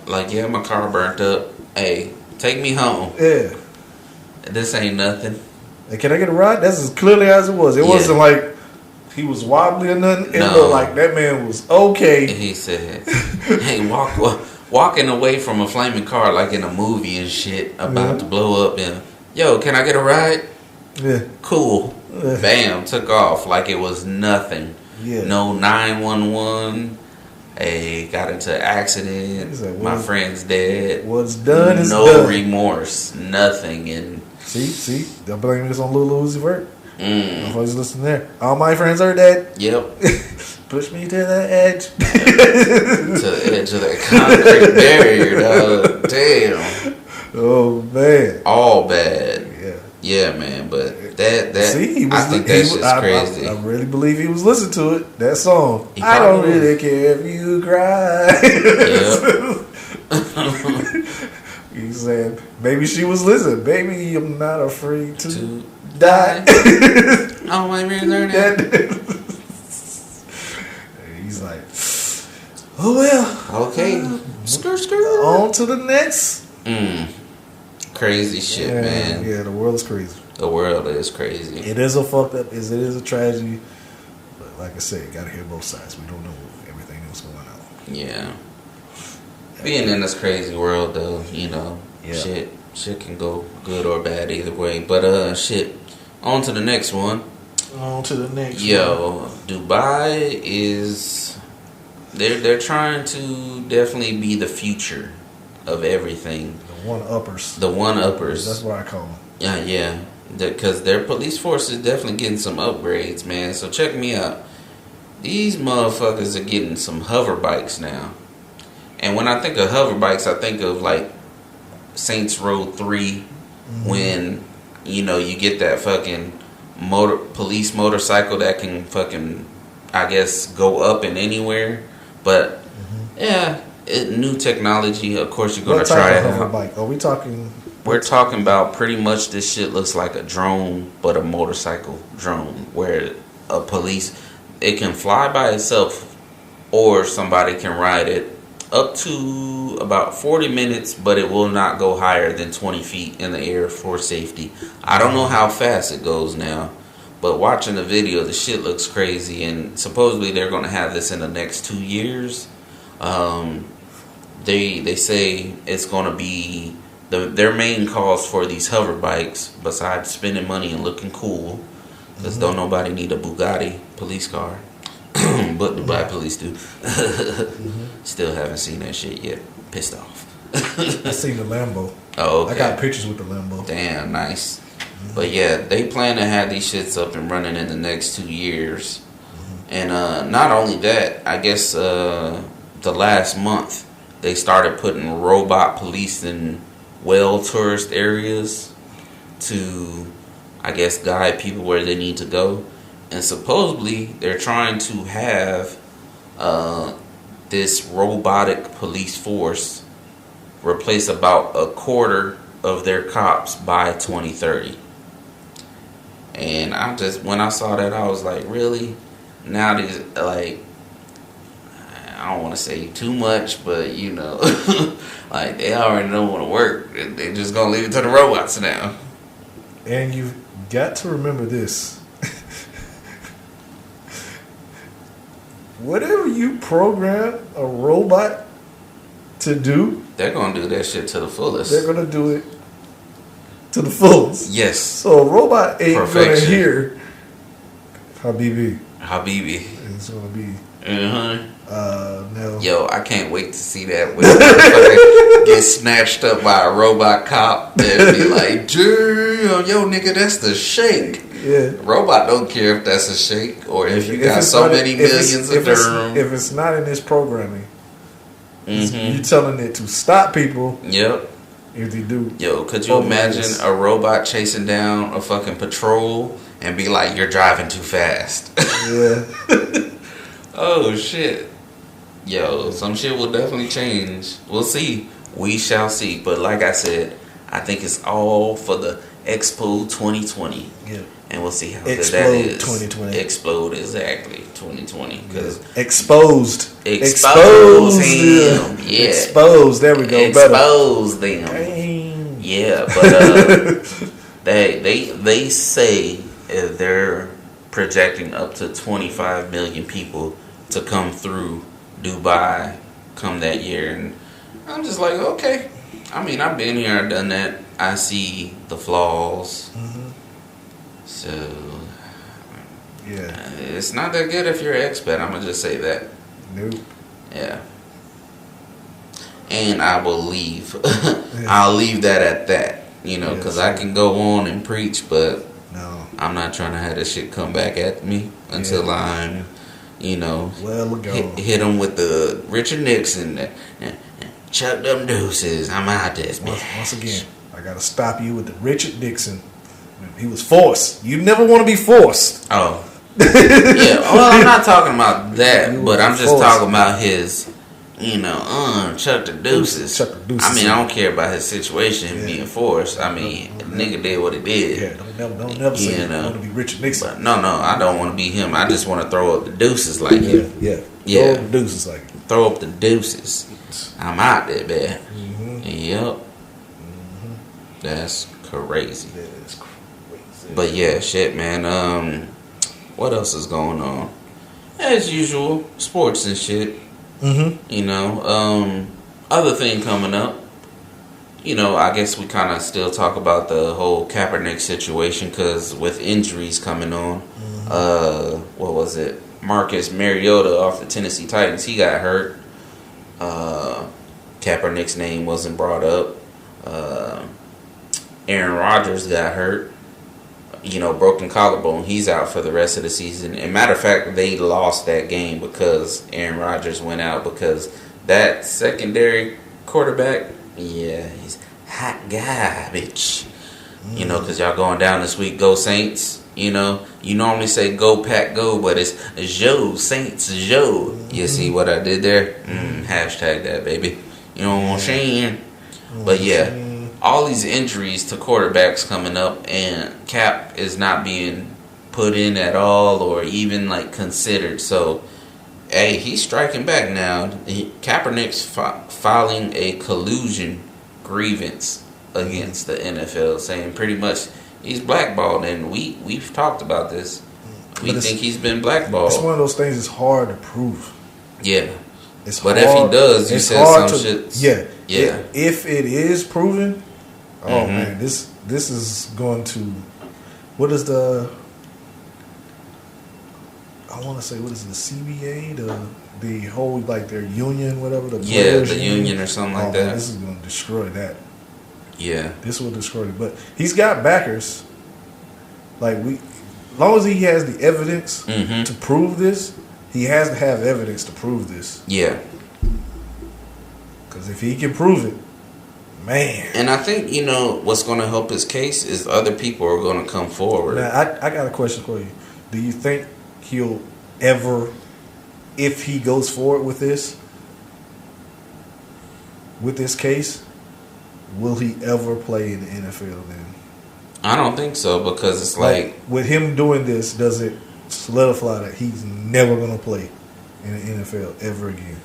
like yeah, my car burnt up. Hey, take me home. Yeah, this ain't nothing. Hey, can I get a ride? That's as clearly as it was. It wasn't like he was wobbly or nothing. It looked like that man was okay. And he said, "Hey, walking away from a flaming car like in a movie and shit, about to blow up. And yo, can I get a ride? Yeah, cool. Bam, took off like it was nothing. Yeah, no 911. Hey, got into an accident. Like, my friend's dead. What's done is no done. Remorse, nothing. And see, they're blaming this on Lil Uzi Vert. Nobody's listening there. All my friends are dead. Yep. Push me to the edge. To the edge of that concrete barrier, dog. Damn. Oh man. All bad. Yeah. Yeah, man. But that see, I think that's just crazy. I really believe he was listening to it. That song. I don't really care if you cry. Yep. He said, maybe she was listening. Baby, I'm not afraid to die. Oh, my that. He's like, oh well. Okay. Skirt. On to the next. Crazy shit, man. Yeah, the world is crazy. The world is crazy. It is a fucked up. It is a tragedy. But like I said, you gotta hear both sides. We don't know everything that's going on. Yeah. Being in this crazy world, though, you know, Yeah. shit can go good or bad either way. But shit. On to the next one. On to the next one. Yo, Dubai is they're trying to definitely be the future of everything. The one-uppers. The one-uppers. That's what I call them. Yeah. Because their police force is definitely getting some upgrades, man. So check me out. These motherfuckers are getting some hover bikes now. And when I think of hover bikes, I think of like Saints Row 3 when, you know, you get that fucking police motorcycle that can fucking, I guess, go up and anywhere. But yeah, new technology. Of course, you're gonna try it out. Bike? Are we talking? We're talking about pretty much this shit looks like a drone, but a motorcycle drone, where a police, it can fly by itself, or somebody can ride it up to about 40 minutes, but it will not go higher than 20 feet in the air for safety. I don't know how fast it goes now, but watching the video, the shit looks crazy, and supposedly they're going to have this in the next 2 years. They say it's going to be their main cause for these hover bikes, besides spending money and looking cool, because don't nobody need a Bugatti police car. But Dubai police do. Still haven't seen that shit yet. Pissed off. I seen the Lambo. Oh, okay. I got pictures with the Lambo. Damn, nice. But yeah, they plan to have these shits up and running in the next 2 years. And not only that, I guess the last month they started putting robot police in tourist areas to, I guess, guide people where they need to go. And supposedly they're trying to have this robotic police force replace about a quarter of their cops by 2030. And when I saw that, I was like, really? Now these, like, I don't want to say too much, but you know, like they already don't want to work. They're just gonna leave it to the robots now. And you've got to remember this. Whatever you program a robot to do, they're gonna do that shit to the fullest. They're gonna do it to the fullest. Yes. So a robot ain't gonna hear Habibi. It's gonna be. No. Yo, I can't wait to see that when get snatched up by a robot cop and be like, "Damn, yo, nigga, that's the shake." Yeah. Robot don't care if that's a shake or if you got so many millions of dirham. If it's not in this programming, you telling it to stop people. Yep. If they do. Yo, could you imagine a robot chasing down a fucking patrol and be like, "You're driving too fast"? Yeah. Oh shit. Yo, some shit will definitely change. We'll see. We shall see. But like I said, I think it's all for the Expo 2020. Yeah. And we'll see how good that is. 2020. Explode, exactly. 2020. Because Exposed him. Yeah. Exposed. There we go. Expose them. Dang. Yeah, but they say they're projecting up to 25 million people to come through Dubai come that year, and I'm just like, okay. I mean, I've been here, I've done that. I see the flaws. So yeah, it's not that good if you're an expat. I'm gonna just say that. Nope. Yeah. And I will leave. I'll leave that at that. You know, because I can go on and preach, but no, I'm not trying to have this shit come back at me until I'm, you know, hit them with the Richard Nixon and chuck them deuces. I'm out this bitch. Once again, I gotta stop you with the Richard Nixon. He was forced. You never want to be forced. Oh. Yeah. Well, I'm not talking about that, but I'm just talking about his Chuck the deuces. Chuck the deuces. I mean, I don't care about his situation being forced. I mean, nigga did what he did. Yeah, don't never say you want to be Richard Nixon. But no, I don't want to be him. I just want to throw up the deuces like him. Yeah. Throw up the deuces like him. Throw up the deuces. I'm out there, man. Mm-hmm. Yep. Mm-hmm. That's crazy. That is crazy. But yeah, shit, man. What else is going on? As usual, sports and shit. Mm-hmm. Other thing coming up. I guess we kind of still talk about the whole Kapernick situation because with injuries coming on, what was it? Marcus Mariota off the Tennessee Titans, he got hurt. Kaepernick's name wasn't brought up. Aaron Rodgers got hurt. Broken collarbone. He's out for the rest of the season. And matter of fact, they lost that game because Aaron Rodgers went out because that secondary quarterback, yeah, he's hot garbage. Because y'all going down this week. Go Saints. You normally say go Pack go, but it's Joe Saints Joe. You see what I did there? Hashtag that, baby. You know what I'm saying? But yeah, all these injuries to quarterbacks coming up, and Cap is not being put in at all or even like considered. So, hey, he's striking back now. Kaepernick's filing a collusion grievance against the NFL, saying pretty much he's blackballed, and we've talked about this. We think he's been blackballed. It's one of those things that's hard to prove. Yeah. It's but hard, if he does, you said some shit. Yeah. Yeah. If it is proven, man, this is going to. What is the? I want to say what is it, the CBA, the whole like their union, whatever the the union or something like that. Man, this is going to destroy that. Yeah. This will destroy it, but he's got backers. Like as long as he has the evidence to prove this. He has to have evidence to prove this. Yeah. Because if he can prove it, man. And I think, what's going to help his case is other people are going to come forward. Now, I got a question for you. Do you think he'll ever, if he goes forward with this case, will he ever play in the NFL then? I don't think so because it's like with him doing this, does it solidify that he's never going to play in the NFL ever again?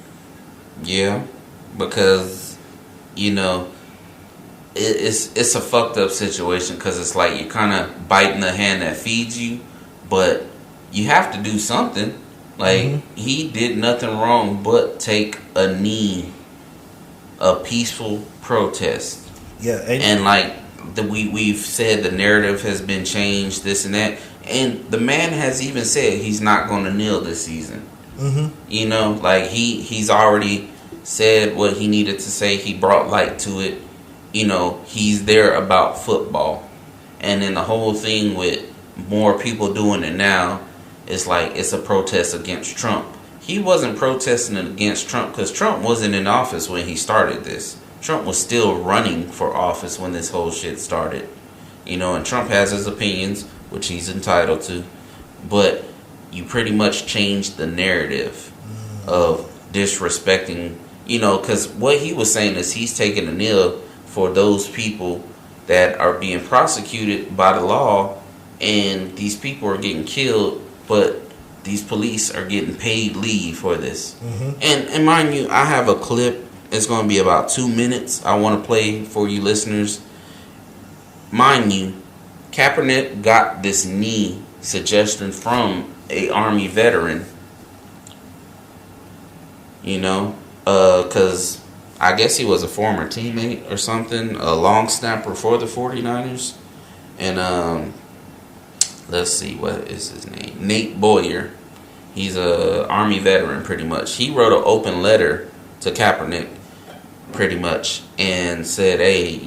Yeah, because it's a fucked up situation because it's like you're kind of biting the hand that feeds you, but you have to do something. Like he did nothing wrong but take a knee, a peaceful protest. Yeah, and like we've said, the narrative has been changed, this and that. And the man has even said he's not going to kneel this season. Like he's already said what he needed to say. He brought light to it. He's there about football. And then the whole thing with more people doing it now is like it's a protest against Trump. He wasn't protesting against Trump because Trump wasn't in office when he started this. Trump was still running for office when this whole shit started. And Trump has his opinions, which he's entitled to, but you pretty much changed the narrative of disrespecting, because what he was saying is he's taking a knee for those people that are being prosecuted by the law, and these people are getting killed, but these police are getting paid leave for this. And mind you, I have a clip. It's going to be about 2 minutes. I want to play for you listeners. Mind you, Kaepernick got this knee suggestion from a Army veteran. Because I guess he was a former teammate or something, a long snapper for the 49ers. And let's see, what is his name? Nate Boyer. He's a Army veteran, pretty much. He wrote an open letter to Kaepernick, pretty much, and said, hey,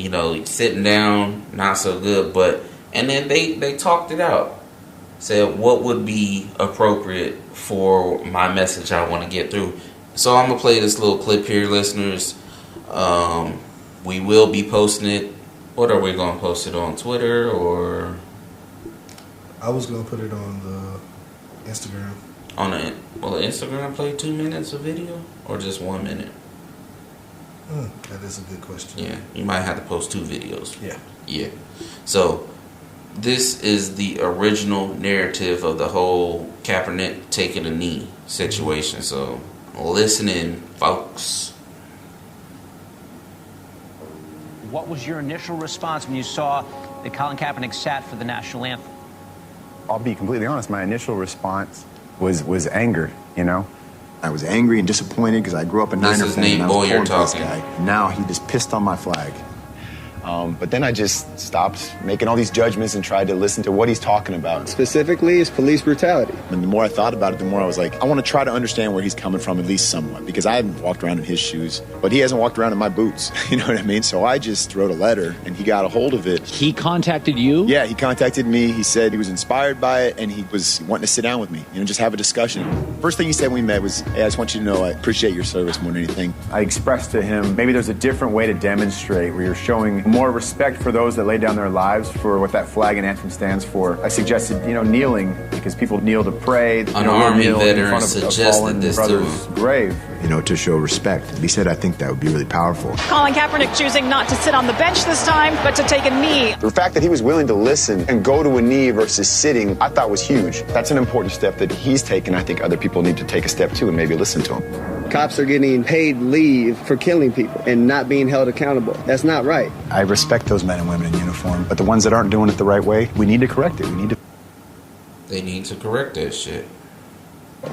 sitting down, not so good, but, and then they talked it out. Said what would be appropriate for my message I want to get through. So I'm going to play this little clip here, listeners. We will be posting it. What are we going to post it on, Twitter or? I was going to put it on the Instagram. On a will Instagram play 2 minutes of video or just 1 minute? That is a good question. Yeah, you might have to post 2 videos. Yeah. So this is the original narrative of the whole Kaepernick taking a knee situation. So listen in, folks. What was your initial response when you saw that Colin Kaepernick sat for the national anthem? I'll be completely honest, my initial response was anger, you know? I was angry and disappointed because I grew up a Niner fan and I was pulling for this guy. Now he just pissed on my flag. But then I just stopped making all these judgments and tried to listen to what he's talking about. Specifically, it's police brutality. And the more I thought about it, the more I was like, I want to try to understand where he's coming from, at least somewhat, because I haven't walked around in his shoes, but he hasn't walked around in my boots. You know what I mean? So I just wrote a letter, and he got a hold of it. He contacted you? Yeah, he contacted me. He said he was inspired by it, and he was wanting to sit down with me, you know, just have a discussion. First thing he said when we met was, hey, I just want you to know I appreciate your service more than anything. I expressed to him, maybe there's a different way to demonstrate where you're showing more respect for those that lay down their lives for what that flag and anthem stands for. I suggested, you know, kneeling, because people kneel to pray. An Army veteran suggested this to brother's grave. You know, to show respect. He said, I think that would be really powerful. Colin Kaepernick choosing not to sit on the bench this time, but to take a knee. The fact that he was willing to listen and go to a knee versus sitting, I thought was huge. That's an important step that he's taken. I think other people need to take a step too and maybe listen to him. Cops are getting paid leave for killing people and not being held accountable. That's not right. I respect those men and women in uniform, but the ones that aren't doing it the right way, we need to correct it. They need to correct that shit.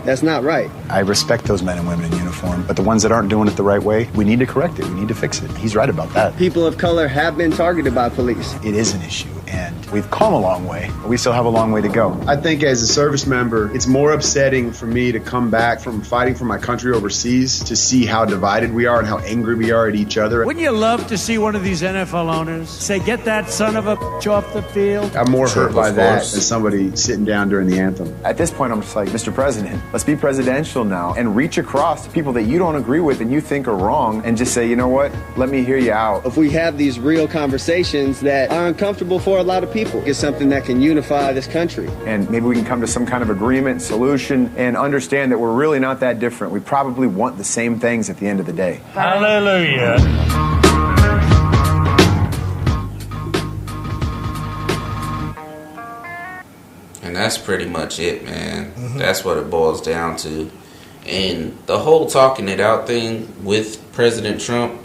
That's not right. I respect those men and women in uniform, but the ones that aren't doing it the right way, we need to correct it. We need to fix it. He's right about that. People of color have been targeted by police. It is an issue, and we've come a long way, but we still have a long way to go. I think as a service member, it's more upsetting for me to come back from fighting for my country overseas to see how divided we are and how angry we are at each other. Wouldn't you love to see one of these NFL owners say, get that son of a bitch off the field? I'm more hurt by that than somebody sitting down during the anthem. At this point, I'm just like, Mr. President, let's be presidential now and reach across to people that you don't agree with and you think are wrong and just say, you know what, let me hear you out. If we have these real conversations that are uncomfortable for a lot of people, it's something that can unify this country. And maybe we can come to some kind of agreement, solution, and understand that we're really not that different. We probably want the same things at the end of the day. Hallelujah. And that's pretty much it, man. That's what it boils down to. And the whole talking it out thing with President Trump,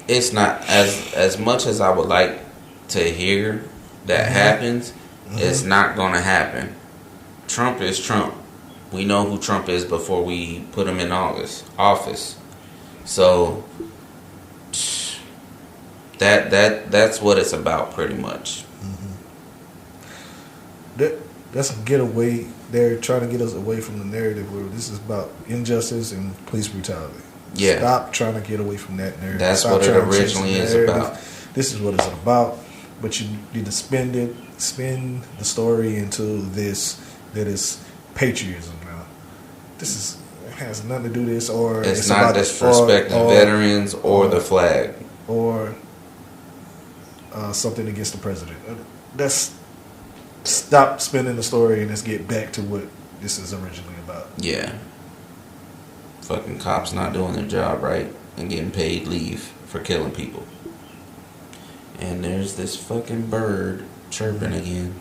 it's not as much as I would like to hear that happens, it's not going to happen. Trump is Trump. We know who Trump is before we put him in office. So that's what it's about pretty much. That's a getaway. They're trying to get us away from the narrative where this is about injustice and police brutality. Yeah. Stop trying to get away from that narrative. That's Stop what it trying to change originally the is narrative. about. This is what it's about. But you need to spin the story into this that is patriotism now. It has nothing to do with this, or it's not about disrespecting veterans or the flag. Or something against the president. Stop spinning the story and let's get back to what this is originally about. Yeah. Fucking cops not doing their job right and getting paid leave for killing people. And there's this fucking bird chirping again.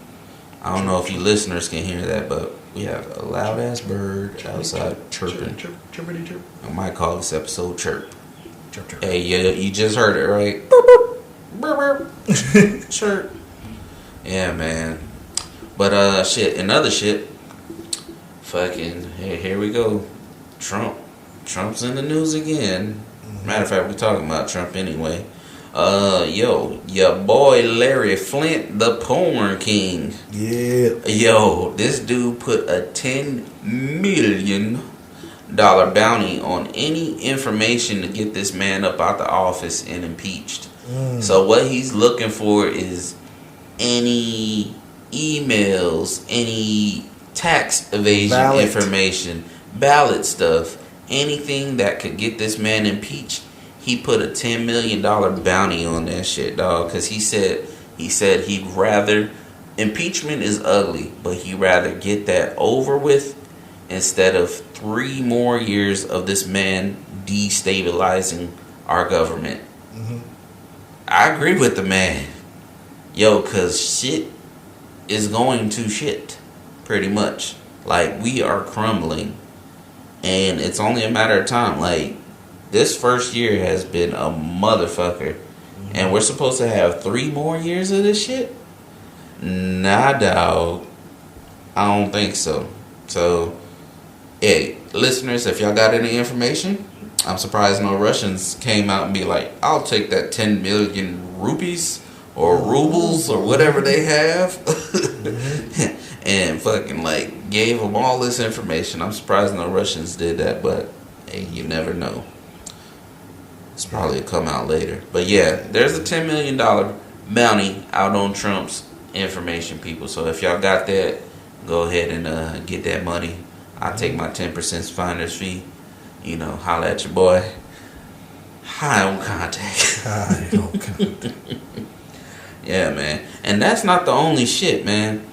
I don't know if you listeners can hear that, but we have a loud ass bird outside chirping. Chirpity chirp. I might call this episode Chirp. Chirp chirp. Hey, you just heard it, right? Burp, burp. Burp, burp. Chirp. Yeah, man. But shit, another shit. Fucking here we go. Trump's in the news again. Matter of fact, we're talking about Trump anyway. Your boy Larry Flint, the porn king. Yeah. Yo, this dude put a $10 million bounty on any information to get this man up out the office and impeached. So what he's looking for is any emails, any tax evasion information, ballot stuff, anything that could get this man impeached. He put a $10 million bounty on that shit, dog, because he said he'd rather, impeachment is ugly, but he'd rather get that over with instead of 3 more years of this man destabilizing our government. I agree with the man. Yo, cause shit is going to shit. Pretty much. Like, we are crumbling. And it's only a matter of time. Like, this first year has been a motherfucker. And we're supposed to have 3 more years of this shit? Nah, dog. I don't think so. So, hey, listeners, if y'all got any information, I'm surprised no Russians came out and be like, I'll take that 10 million rupees or rubles or whatever they have. And fucking like gave them all this information. I'm surprised no Russians did that, but hey, you never know. It's probably come out later. But yeah, there's a $10 million bounty out on Trump's information, people. So if y'all got that, go ahead and get that money. I'll take my 10% finder's fee. You know, holla at your boy. High on contact. High on contact. Yeah, man. And that's not the only shit, man.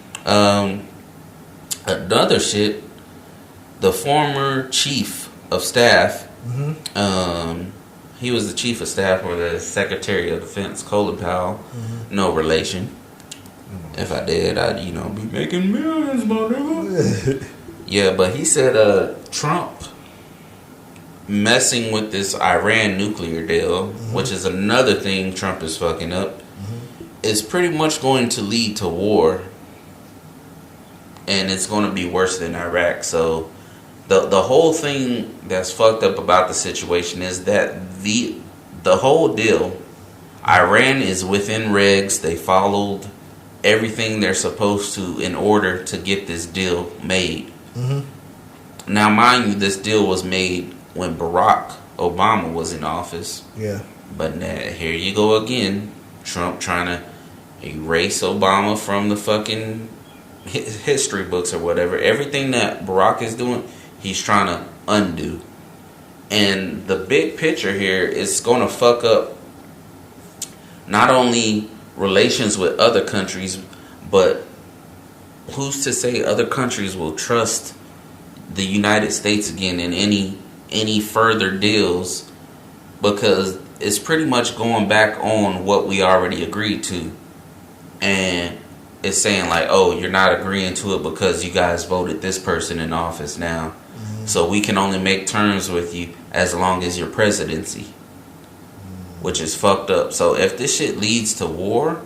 Another shit, the former chief of staff, he was the chief of staff for the Secretary of Defense, Colin Powell. No relation. If I did, I'd, you know, be making millions, my nigga. Yeah, but he said Trump messing with this Iran nuclear deal, which is another thing Trump is fucking up, is pretty much going to lead to war. And it's going to be worse than Iraq. So the whole thing that's fucked up about the situation is that the whole deal, Iran is within regs. They followed everything they're supposed to in order to get this deal made. Now, mind you, this deal was made when Barack Obama was in office. Yeah. But now, here you go again. Trump trying to erase Obama from the fucking history books or whatever. Everything that Barack is doing, he's trying to undo. And the big picture here is going to fuck up not only relations with other countries, but who's to say other countries will trust the United States again in any further deals, because it's pretty much going back on what we already agreed to. And it's saying like, oh, you're not agreeing to it because you guys voted this person in office now. So we can only make terms with you as long as your presidency. Which is fucked up. So if this shit leads to war,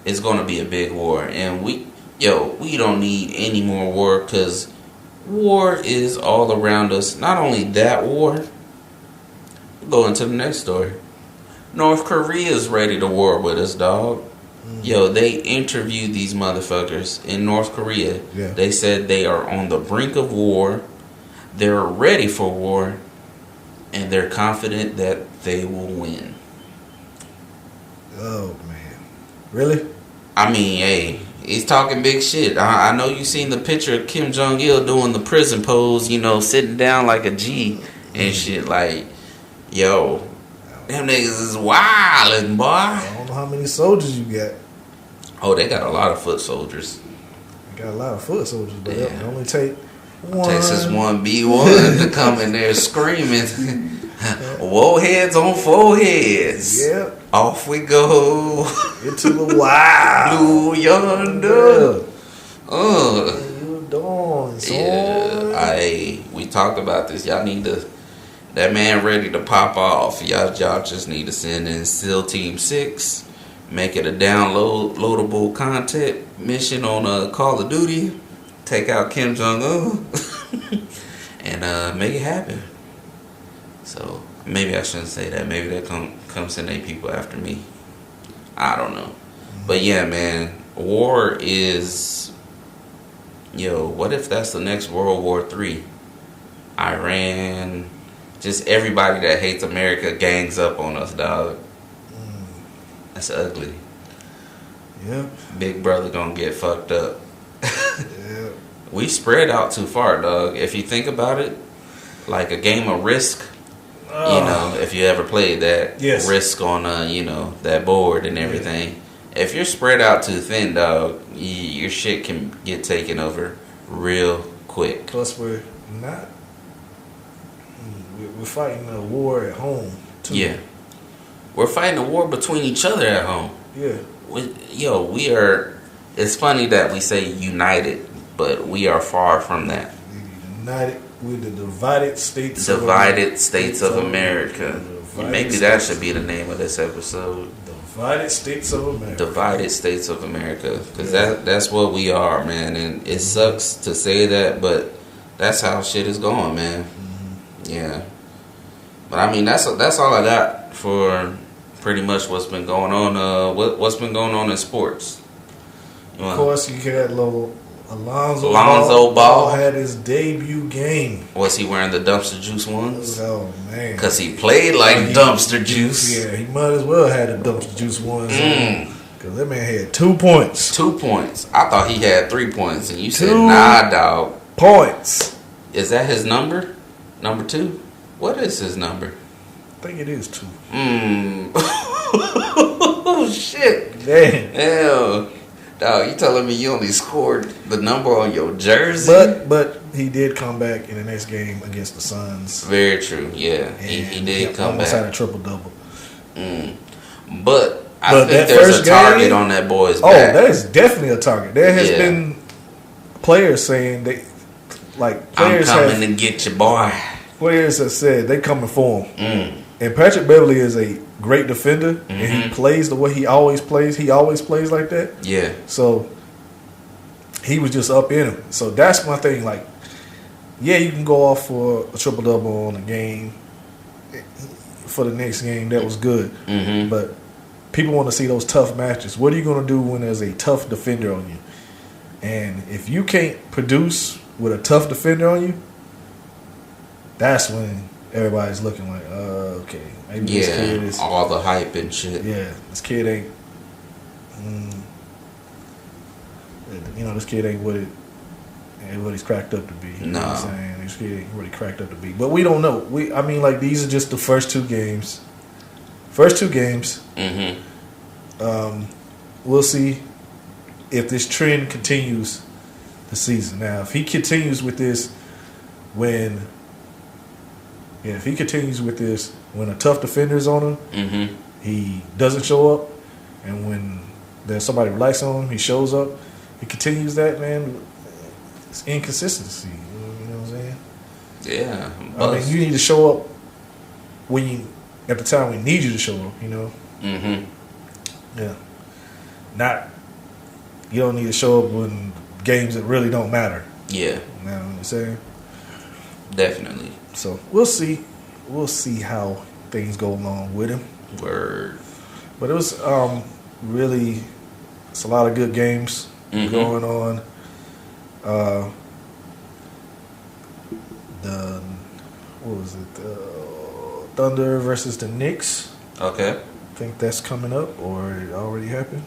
it's going to be a big war. And we don't need any more war, because war is all around us. Not only that war, go into the next story. North Korea's ready to war with us, dog. Yo, they interviewed these motherfuckers in North Korea. Yeah. They said they are on the brink of war. They're ready for war. And they're confident that they will win. Oh, man. Really? I mean, hey, he's talking big shit. I know you seen the picture of Kim Jong-il doing the prison pose, you know, sitting down like a G and shit. Like, yo, them niggas is wildin', boy. I don't know how many soldiers you got. Oh, they got a lot of foot soldiers. They got a lot of foot soldiers, but Yeah. it only take one. Texas 1B1 to come in there screaming. War heads on foreheads. Yep. Off we go. Into the wild. Blue yonder. What you doing, son? Yeah, we talked about this. Y'all need to, that man ready to pop off. Y'all just need to send in SEAL Team 6. Make it a downloadable content mission on Call of Duty. Take out Kim Jong-un. And make it happen. So maybe I shouldn't say that. Maybe they come send their people after me. I don't know. But yeah, man, war is, what if that's the next World War III? Iran, just everybody that hates America gangs up on us, dog. That's ugly. Yep. Big brother gonna get fucked up. Yep. We spread out too far, dog. If you think about it, like a game of Risk. If you ever played that, yes. Risk on that board and everything. If you're spread out too thin, dog, your shit can get taken over real quick. Plus, we're fighting a war at home too. Yeah, we're fighting a war between each other at home. Yeah. We are. It's funny that we say united, but we are far from that. United with the divided states. States of America. Maybe that should be the name of this episode. Divided States of America. Divided States of America, because that's what we are, man. And it sucks to say that, but that's how shit is going, man. Mm-hmm. Yeah. But I mean, that's all I got for pretty much what's been going on. What's been going on in sports? Of course, you had little Alonzo Ball had his debut game. Was he wearing the dumpster juice ones? Oh man, because he played like dumpster juice. Yeah, he might as well have the dumpster juice ones. Because that man had 2 points. 2 points. I thought he had 3 points, and you said nah, dog. Points. Is that his number? Number 2? What is his number? I think it is 2. Oh shit! Damn. Hell. Dog, you telling me you only scored the number on your jersey? But he did come back in the next game against the Suns. Very true, yeah. He did come back. Almost had a triple-double. But I think there's a target on that boy's back. Oh, that is definitely a target. There has been players saying players I'm coming to get your boy. Players have said they coming for him. And Patrick Beverly is a great defender, and he plays the way he always plays. He always plays like that. Yeah. So he was just up in him. So that's my thing. Like, yeah, you can go off for a triple double on a game. For the next game, that was good. But people want to see those tough matches. What are you going to do when there's a tough defender on you? And if you can't produce with a tough defender on you, that's when everybody's looking like, okay, maybe this kid is all the hype and shit. Yeah, this kid ain't, this kid ain't what he's cracked up to be. You know what I'm saying? This kid ain't really cracked up to be. But we don't know. These are just the first 2 games. We'll see if this trend continues the season. Now, if he continues with this when a tough defender is on him, he doesn't show up, and when there's somebody relaxed on him, he shows up. He continues that, man. It's inconsistency. You know what I'm saying? Yeah. I mean, you need to show up at the time we need you to show up. You know. Yeah. You don't need to show up when games that really don't matter. Yeah. You know what I'm saying? Definitely. So we'll see. We'll see how things go along with him. Word. But it was really, it's a lot of good games going on. Thunder versus the Knicks. Okay. I think that's coming up, or it already happened.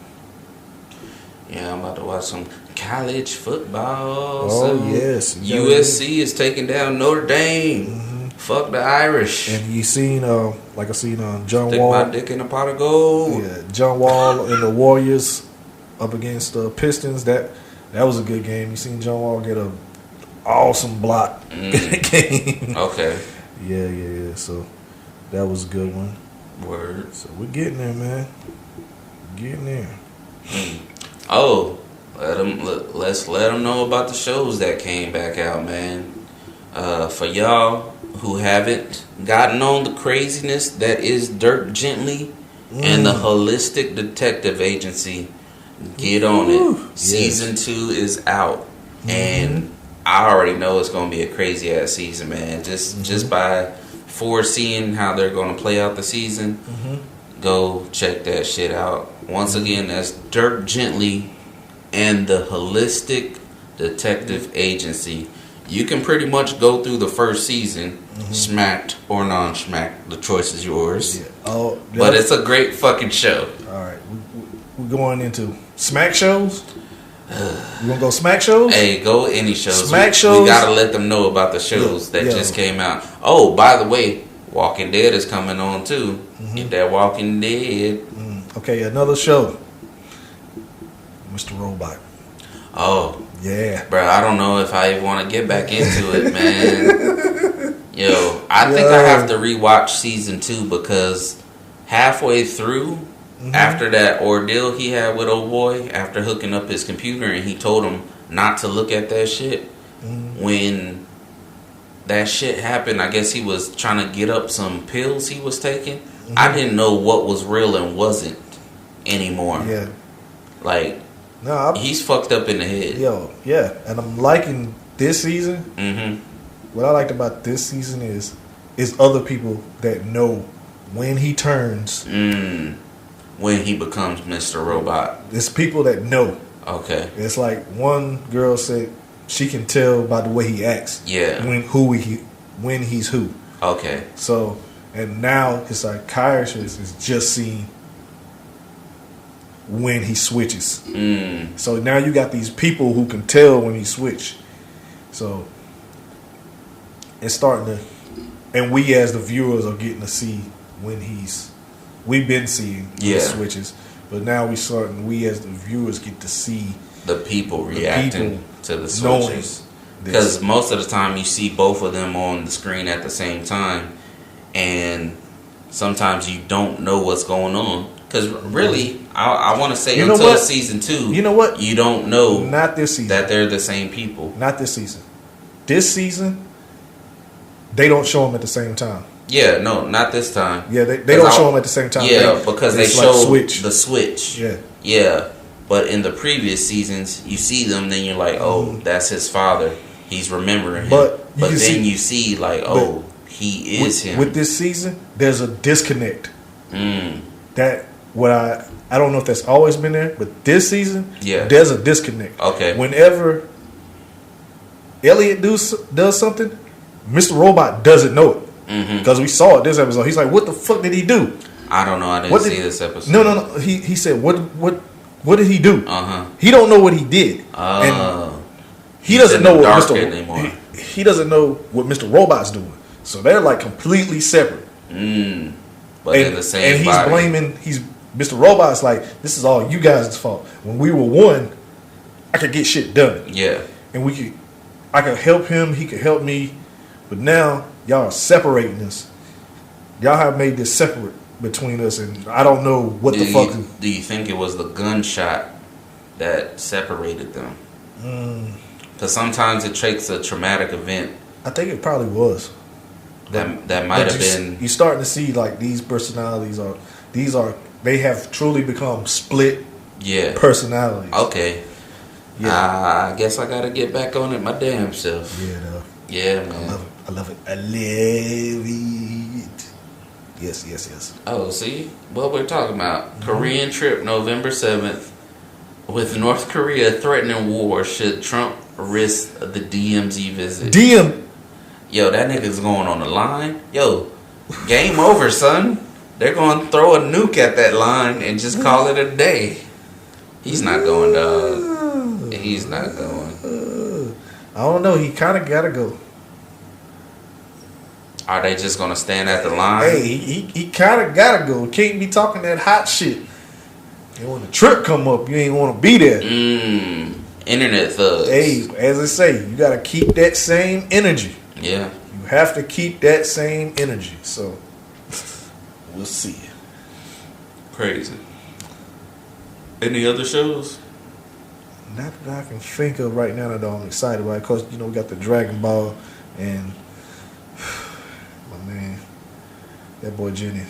Yeah, I'm about to watch some college football. Oh, yes. USC is taking down Notre Dame. Fuck the Irish. And you seen, I seen John Stick Wall. my dick in a pot of gold. Yeah, John Wall and the Warriors up against the Pistons. That was a good game. You seen John Wall get a awesome block in the game. Okay. Yeah. So that was a good one. Word. So we're getting there, man. Getting there. Oh, let's let them know about the shows that came back out, man. For y'all who haven't gotten on the craziness that is Dirk Gently and the Holistic Detective Agency, get on it. Season 2 is out, and I already know it's gonna be a crazy ass season, man. Just by foreseeing how they're gonna play out the season, go check that shit out. Once again, that's Dirk Gently and the Holistic Detective Agency. You can pretty much go through the first season, smacked or non-smacked. The choice is yours. Yeah. But it's a great fucking show. All right, we're going into smack shows. You want to go smack shows? Hey, go any shows. Smack shows. We gotta let them know about the shows that just came out. Oh, by the way, Walking Dead is coming on too. Get that Walking Dead. Okay, another show. Mr. Robot. Oh. Yeah. Bro, I don't know if I even want to get back into it, man. Yo, I think I have to rewatch season 2 because halfway through, after that ordeal he had with old boy, after hooking up his computer and he told him not to look at that shit, when that shit happened, I guess he was trying to get up some pills he was taking. I didn't know what was real and wasn't anymore. Yeah. Like, no, he's fucked up in the head. Yo, yeah. And I'm liking this season. What I liked about this season is other people that know when he turns. When he becomes Mr. Robot. It's people that know. Okay. It's like one girl said she can tell by the way he acts. Yeah. When he's who. Okay. So, and now his psychiatrist is just seeing when he switches. So now you got these people who can tell when he switch. So it's starting to, and we as the viewers are getting to see when we've been seeing the switches, but now we as the viewers get to see the people reacting to the switches. Because most of the time you see both of them on the screen at the same time, and sometimes you don't know what's going on. Because really, I want to say until season 2, you know what? You don't know. Not this season. That they're the same people. Not this season. This season, they don't show them at the same time. Yeah, no, not this time. Yeah, they don't show them at the same time. Yeah, because they show switch. the switch. Yeah. Yeah, but in the previous seasons, you see them, then you're like, oh, that's his father. He's remembering him. But then you see, like, oh, he is him. With this season, there's a disconnect. That what I don't know if that's always been there, but this season, there's a disconnect. Okay. Whenever Elliot does something, Mr. Robot doesn't know it. Because we saw it this episode. He's like, what the fuck did he do? I don't know. I didn't see this episode. No. He said, what did he do? He don't know what he did. And he doesn't know what he doesn't know what Mr. Robot's doing. So they're like completely separate. But in the same and body. Mr. Robot's like, this is all you guys' fault. When we were one, I could get shit done. Yeah. And I could help him, he could help me. But now y'all are separating us. Y'all have made this separate between us, and I don't know what the fuck. Do you think it was the gunshot that separated them? Because sometimes it takes a traumatic event. I think it probably was. That might have been. You're starting to see like these personalities they have truly become split. Personalities. Okay. Yeah. I guess I gotta get back on it my damn self. Yeah. No. Yeah, man. I love it. I love it. Yes. Oh, see what we're talking about. Korean trip November 7th. With North Korea threatening war, should Trump risk the DMZ visit? Yo, that nigga's going on the line. Yo, game over, son. They're going to throw a nuke at that line and just call it a day. He's not going, dog. He's not going. I don't know. He kind of got to go. Are they just going to stand at the line? Hey, he kind of got to go. Can't be talking that hot shit. And when the trip come up, you ain't want to be there. Internet thugs. Hey, as I say, you got to keep that same energy. Yeah. You have to keep that same energy. So, we'll see. Crazy. Any other shows? Not that I can think of right now that I'm excited about. Because, we got the Dragon Ball and my man, that boy Jenny.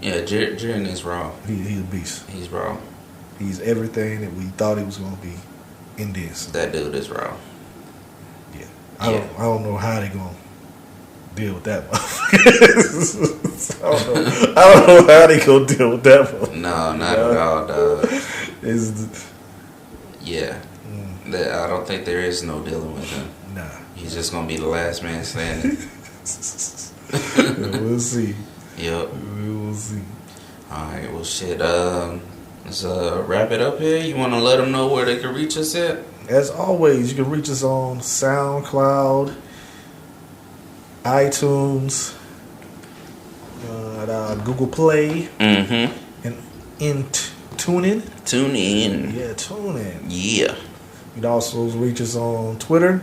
Yeah, Jenny is raw. He's a beast. He's raw. He's everything that we thought he was going to be in this. That dude is raw. Yeah. I don't know how they going to deal with that. I don't know how they going to deal with that one. No, not at all, dog. Yeah. I don't think there is no dealing with him. Nah. He's just going to be the last man standing. We'll see. Yep. We will see. Alright, well, shit. Let's wrap it up here. You want to let them know where they can reach us at? As always, you can reach us on SoundCloud, iTunes, Google Play, and in TuneIn. TuneIn. Yeah, TuneIn. Yeah. You can also reach us on Twitter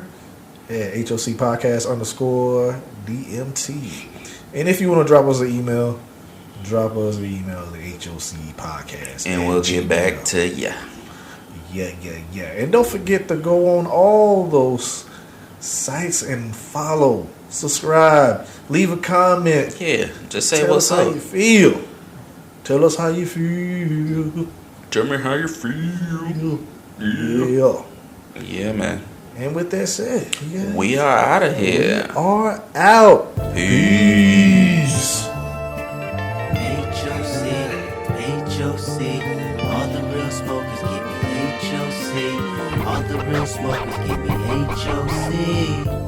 at HOC Podcast _DMT. And if you want to drop us an email, drop us an email at HOC Podcast. And we'll get back to ya. Yeah. And don't forget to go on all those sites and follow, subscribe, leave a comment. Yeah, just say Tell what's us up. how you feel. Tell us how you feel. Tell me how you feel. Yeah, man. And with that said, we are out of here. We are out. Peace. HOC, all the real smokers give me HOC. All the real smokers give me HOC.